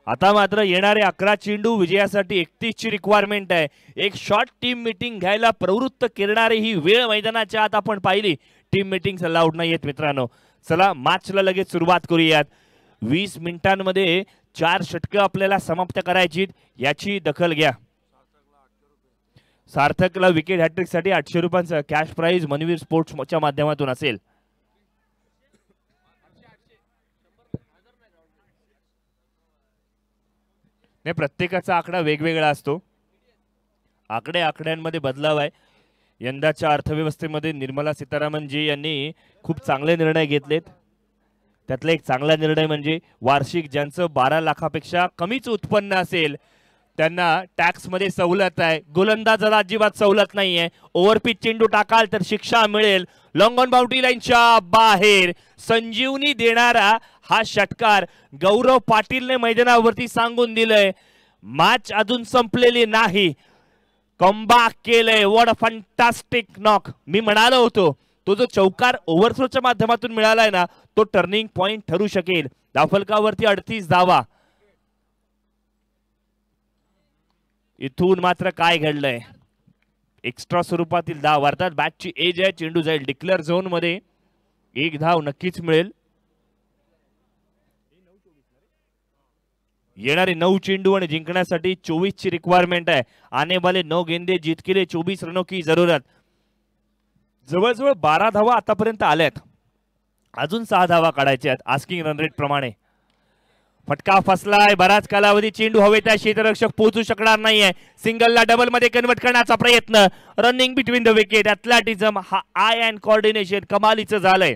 आता मात्र येणारे 11 चेंडू विजयासाठी 31 ची रिक्वायरमेंट आहे. एक शॉर्ट टीम मीटिंग घ्यायला प्रवृत्त करणारी ही वेळ मैदानाच्या आत आपण पाहिली. टीम मीटिंग अलाउड नाहीयेत मित्रांनो. चला मॅचला लगेच सुरुवात करूयात. 20 मिनिटांमध्ये 4 षटकं आपल्याला समाप्त करायची, याची दखल घ्या. सार्थकला विकेट हॅट्रिक साठी 800 रुपयांचा कॅश प्राइज मनवीर स्पोर्ट्सच्या माध्यमातून असेल. नाही, प्रत्येकाचा आकडा वेगवेगळा असतो. आकड्यांमध्ये बदलाव आहे. यंदाच्या अर्थव्यवस्थेमध्ये निर्मला सीतारामनजी यांनी खूप चांगले निर्णय घेतलेत. त्यातला एक चांगला निर्णय म्हणजे वार्षिक ज्यांचं 12 लाखापेक्षा कमीच उत्पन्न असेल त्यांना टॅक्स मध्ये सवलत आहे. गोलंदाजाला अजिबात सवलत नाहीये. ओव्हरपिच चेंडू टाकाल तर शिक्षा मिळेल. लॉंग ऑन बाउंड्री लाईनच्या बाहेर संजीवनी देणारा हा षटकार गौरव पाटीलने मैदानावरती सांगून दिलंय, मॅच अजून संपलेली नाही. कमबॅक केलंय. What a fantastic knock. मी म्हणालो होतो तो जो चौकार ओव्हरथ्रोच्या माध्यमातून मिळालाय ना, तो टर्निंग पॉइंट ठरू शकेल. धावफलकावरती 38 धावा. इथून मात्र काय घडलंय, एक्स्ट्रा स्वरूपातील धाव, अर्थात बॅटची एज आहे. चेंडू जाईल डिक्लेअर झोन मध्ये. 1 धाव नक्कीच मिळेल. येणारे 9 चेंडू आणि जिंकण्यासाठी 24 ची रिक्वायरमेंट आहे. आने वाले 9 गेंदे जीत के लिए 24 रनों की जरूरत. जवळजवळ 12 धावा आतापर्यंत आल्यात. अजून 6 धावा काढायच्या आहेत आस्किंग रन रेट प्रमाणे. फटका फसलाय. बराच कालावधी चेंडू हवेत आहे. क्षेत्ररक्षक पोहोचू शकणार नाहीये. सिंगलला डबल मध्ये कन्वर्ट करण्याचा प्रयत्न. Running between the wicket. Athleticism, हा आय अँड कोऑर्डिनेशन कमालीचं झालंय.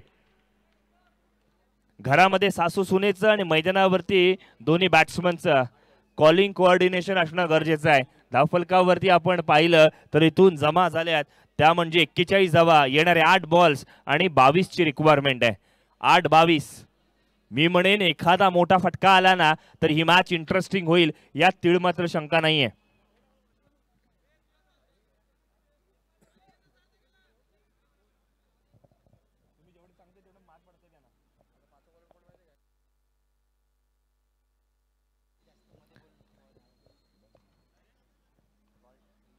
घरामध्ये सासू सुनेचं आणि मैदानावरती दोन्ही बॅट्समनचं कॉलिंग कोऑर्डिनेशन असणं गरजेचं आहे. धावफलकावरती आपण पाहिलं तर इथून जमा झाल्यात त्या म्हणजे 41 धावा. येणारे 8 बॉल्स आणि 22 ची रिक्वायरमेंट आहे. 8-22. मी म्हणेन एखादा मोठा फटका आला ना तर ही मॅच इंटरेस्टिंग होईल, यात तीळ मात्र शंका नाहीये.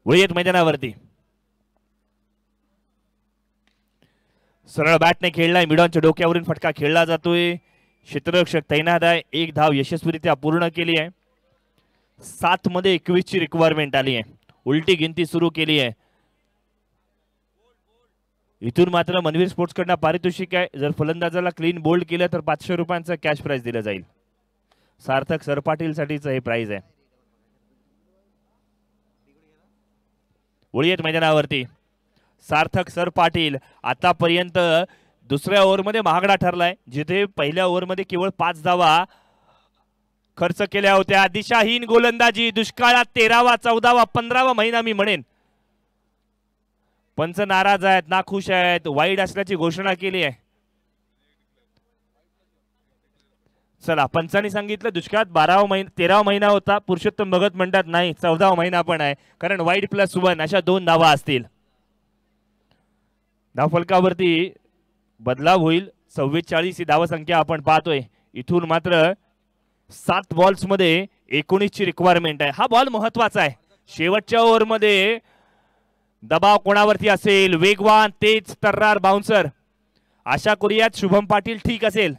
वळीत मैदानावरती सरळ बॅटने खेळलाय. मिडॉनच्या डोक्यावरून फटका खेळला जातोय. क्षेत्ररक्षक तैनात आहे. 1 धाव यशस्वीरित्या पूर्ण केली आहे. 7 मध्ये 21 ची रिक्वायरमेंट आली आहे. उलटी गिनती सुरू केली आहे. इथून मात्र मनवीर स्पोर्ट्स कडनं पारितोषिक आहे. जर फलंदाजाला क्लीन बोल्ड केलं तर 500 रुपयांचं कॅश प्राइज दिलं जाईल. सार्थक सरपाटील साठीचं हे प्राइज आहे. वळीयत मैदानावरती सार्थक सरपाटील आतापर्यंत दुसऱ्या ओव्हरमध्ये महागडा ठरलाय, जिथे पहिल्या ओव्हरमध्ये केवळ 5 धावा खर्च केल्या होत्या. दिशाहीन गोलंदाजी, दुष्काळात 13वा 14वा 15वा महिना मी म्हणेन. पंच नाराज आहेत, नाखुश आहेत, वाईड असल्याची घोषणा केली आहे. चला, पंचांनी सांगितलं दुष्काळात 12वा महिना 13वा महिना होता. पुरुषोत्तम भगत म्हणतात नाही 14वा महिना पण आहे, कारण वाईड +1 अशा 2 धावा असतील. धावफलकावरती बदलाव होईल. 44 ही धावसंख्या आपण पाहतोय. इथून मात्र 7 बॉल्स मध्ये 19 ची रिक्वायरमेंट आहे. हा बॉल महत्वाचा आहे. शेवटच्या ओव्हर मध्ये दबाव कोणावरती असेल, वेगवान तेज तर्रार बाउन्सर. आशा करूयात शुभम पाटील ठीक असेल.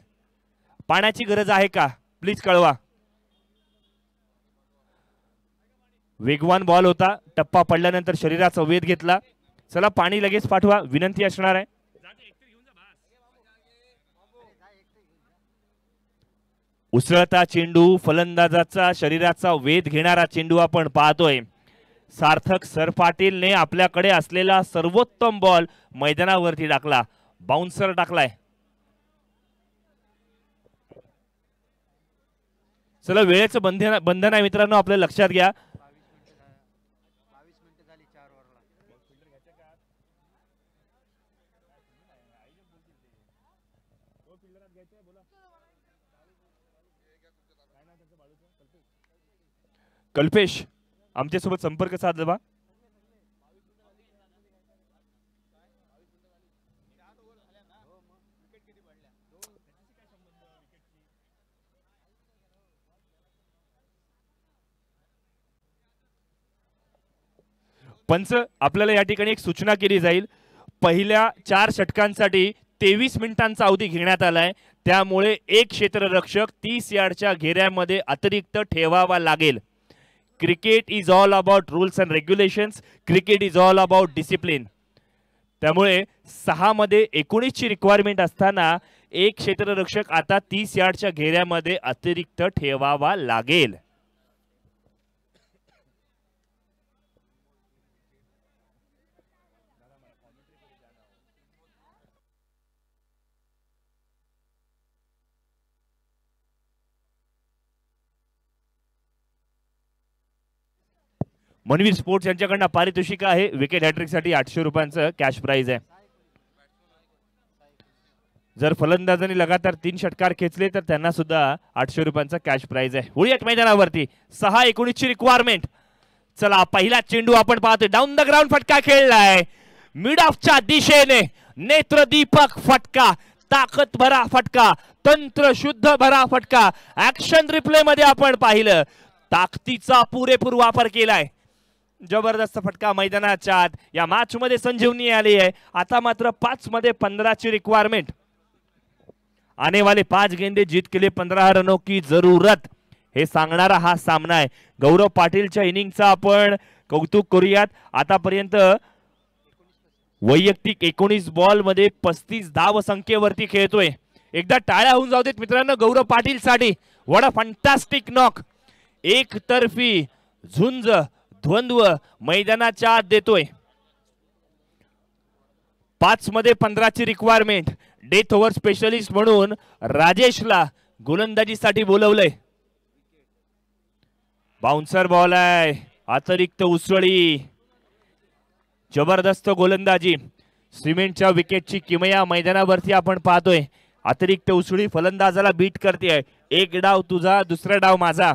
पाण्याची गरज आहे का प्लीज कळवा. वेगवान बॉल होता, टप्पा पडल्यानंतर शरीराचा वेध घेतला. चला पाणी लगेच पाठवा विनंती असणार आहे. उसळता चेंडू, फलंदाजाचा शरीराचा वेध घेणारा चेंडू आपण पाहतोय. सार्थक सरपाटीलने आपल्याकडे असलेला सर्वोत्तम बॉल मैदानावरती टाकला, बाउन्सर टाकलाय. चला, वेळेचं बंधन आहे मित्रांनो, आपल्या लक्षात घ्या. कल्पेश आमच्यासोबत संपर्क साधला. पंच आपल्याला या ठिकाणी एक सूचना केली जाईल. पहिल्या 4 षटकांसाठी 23 मिनिटांचा अवधी घेण्यात आलाय, त्यामुळे एक क्षेत्ररक्षक 30 यार्डच्या घेऱ्यामध्ये अतिरिक्त ठेवावा लागेल. Cricket is all about rules and regulations, cricket is all about discipline. त्यामुळे 6 मध्ये 19 ची रिक्वायरमेंट असताना एक क्षेत्ररक्षक आता 30 यार्डच्या घेऱ्यामध्ये अतिरिक्त ठेवावा लागेल. मनवीर स्पोर्ट्स यांच्याकडनं पारितोषिक आहे. विकेट हॅट्रिक साठी 800 रुपयांचं कॅश प्राइज आहे. जर फलंदाजांनी लगातार 3 षटकार खेचले तर त्यांना सुद्धा 800 रुपयांचा कॅश प्राइज आहे. वळीयत मैदानावरती 6:19 ची रिक्वायरमेंट. चला, पहिला चेंडू आपण पाहतोय. डाऊन द ग्राउंड फटका खेळलाय मिड ऑफच्या दिशेने. नेत्रदीपक फटका, ताकद भरा फटका, तंत्र शुद्ध भरा फटका. ऍक्शन रिप्ले मध्ये आपण पाहिलं, ताकदीचा पुरेपूर वापर केलाय. जबरदस्त फटका मैदानाच्या आत. या मॅच मध्ये संजीवनी आली आहे. आता मात्र 5 मध्ये 15 ची रिक्वायरमेंट. आने वाले 5 गेंदे जीत के लिए 15 रनों की जरूरत, हे सांगणारा हा सामना आहे. गौरव पाटीलच्या इनिंगचा आपण कौतुक करूयात. आतापर्यंत वैयक्तिक 19 बॉल मध्ये 35 धाव संख्येवरती खेळतोय. एकदा टाळ्या होऊन जाऊ देत मित्रांनो गौरव पाटील साठी. What a fantastic knock. एकतर्फी झुंज द्वंद्व मैदानाच्या आत देतोय. 5 मध्ये 15 ची रिक्वायरमेंट. डेथ ओव्हर स्पेशलिस्ट म्हणून राजेशला गोलंदाजीसाठी बोलवलंय. बाउन्सर बॉल आहे, अतिरिक्त उसळी, जबरदस्त गोलंदाजी. सिमेंटच्या विकेटची किमया मैदानावरती आपण पाहतोय. अतिरिक्त उसळी फलंदाजाला बीट करते. एक डाव तुझा, दुसरा डाव माझा,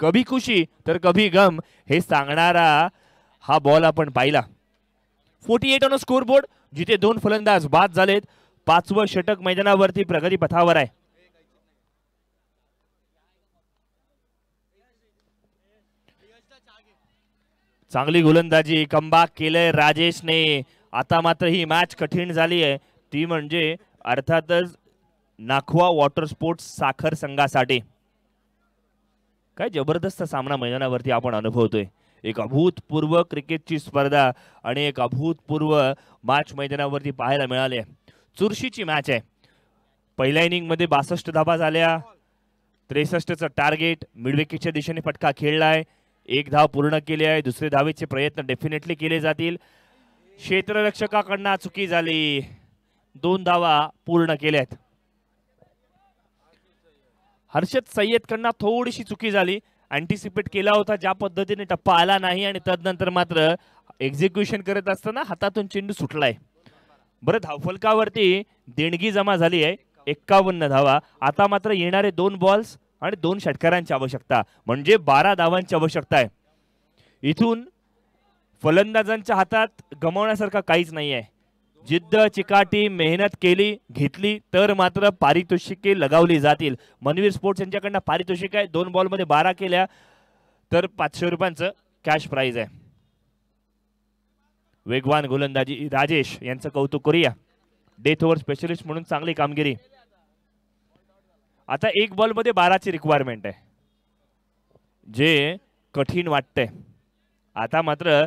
कभी खुशी तर कभी गम, हे सांगणारा हा बॉल आपण पाहिला. 48 ऑन स्कोर बोर्ड, जिथे 2 फलंदाज बाद झालेत. 5वं षटक मैदानावरती प्रगती पथावर आहे. चांगली गोलंदाजी, कमबॅक केलंय राजेशने. आता मात्र ही मॅच कठीण झाली आहे, ती म्हणजे अर्थातच नाखवा वॉटर स्पोर्ट्स साखर संघासाठी. काय जबरदस्त सामना मैदानावरती आपण अनुभवतोय. एक अभूतपूर्व क्रिकेटची स्पर्धा आणि एक अभूतपूर्व मॅच मैदानावरती पाहायला मिळाले. चुरशीची मॅच आहे. पहिल्या इनिंगमध्ये 62 धावा झाल्या, 63चं टार्गेट. मिडविकेटच्या दिशेने फटका खेळलाय, 1 धाव पूर्ण केली आहे. दुसरे धावेचे प्रयत्न डेफिनेटली केले जातील. क्षेत्ररक्षकाकडनं चुकी झाली, 2 धावा पूर्ण केल्यात. हर्षद सय्यदकडनं थोडीशी चुकी झाली. अँटिसिपेट केला होता ज्या पद्धतीने टप्पा आला नाही आणि तदनंतर मात्र एक्झिक्युशन करत असताना हातातून चेंडू सुटलाय. बरं, धावफलकावरती देणगी जमा झाली आहे 51 धावा. आता मात्र येणारे 2 बॉल्स आणि 2 षटकारांची आवश्यकता, म्हणजे 12 धावांची आवश्यकता आहे. इथून फलंदाजांच्या हातात गमावण्यासारखा काहीच नाही आहे. जिद्द, चिकाटी, मेहनत केली घेतली तर मात्र पारितोषिके लगावली जातील. मनवीर स्पोर्ट्स यांच्याकडनं पारितोषिक आहे. 2 बॉलमध्ये 12 केल्या तर 500 रुपयांचं कॅश प्राइज आहे. वेगवान गोलंदाजी राजेश यांचं कौतुक करूया. डेथ ओव्हर स्पेशलिस्ट म्हणून चांगली कामगिरी. आता 1 बॉलमध्ये 12ची रिक्वायरमेंट आहे, जे कठीण वाटतंय. आता मात्र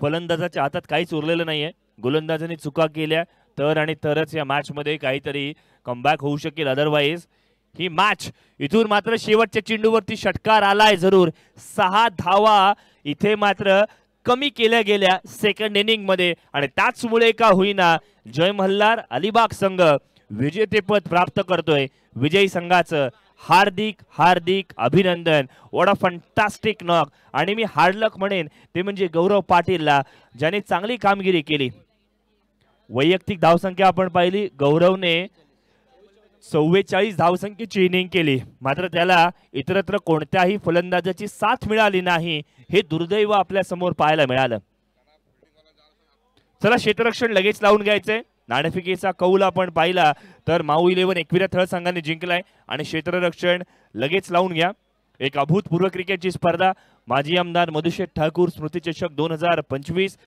फलंदाजाच्या हातात काहीच उरलेलं नाहीये. गोलंदाजांनी चुका केल्या तर आणि तरच या मॅच मध्ये काहीतरी कमबॅक होऊ शकेल. अदरवाईज ही मॅच इथून मात्र शेवटच्या चेंडूवरती षटकार आलाय जरूर. 6 धावा इथे मात्र कमी केल्या गेल्या सेकंड इनिंग मध्ये आणि त्याचमुळे का होईना जय मल्हार अलिबाग संघ विजेतेपद प्राप्त करतोय. विजयी संघाचं हार्दिक हार्दिक अभिनंदन. What a fantastic knock. आणि मी हार्ड लक म्हणेन ते म्हणजे गौरव पाटीलला, ज्याने चांगली कामगिरी केली. वैयक्तिक धावसंख्या आपण पाहिली, गौरवने 44 धावसंख्येची इनिंग केली, मात्र त्याला इतरत्र कोणत्याही फलंदाजाची साथ मिळाली नाही. हे दुर्दैव आपल्या समोर पाहायला मिळालं. चला, क्षेत्ररक्षण लगेच लावून घ्यायचंय. नाणेफेकीचा कौल आपण पाहिला तर माऊ 11 एकविरा थळ संघाने जिंकलाय आणि क्षेत्ररक्षण लगेच लावून घ्या. एक अभूतपूर्व क्रिकेटची स्पर्धा. माजी आमदार मधुशेठ ठाकूर स्मृती चषक 2025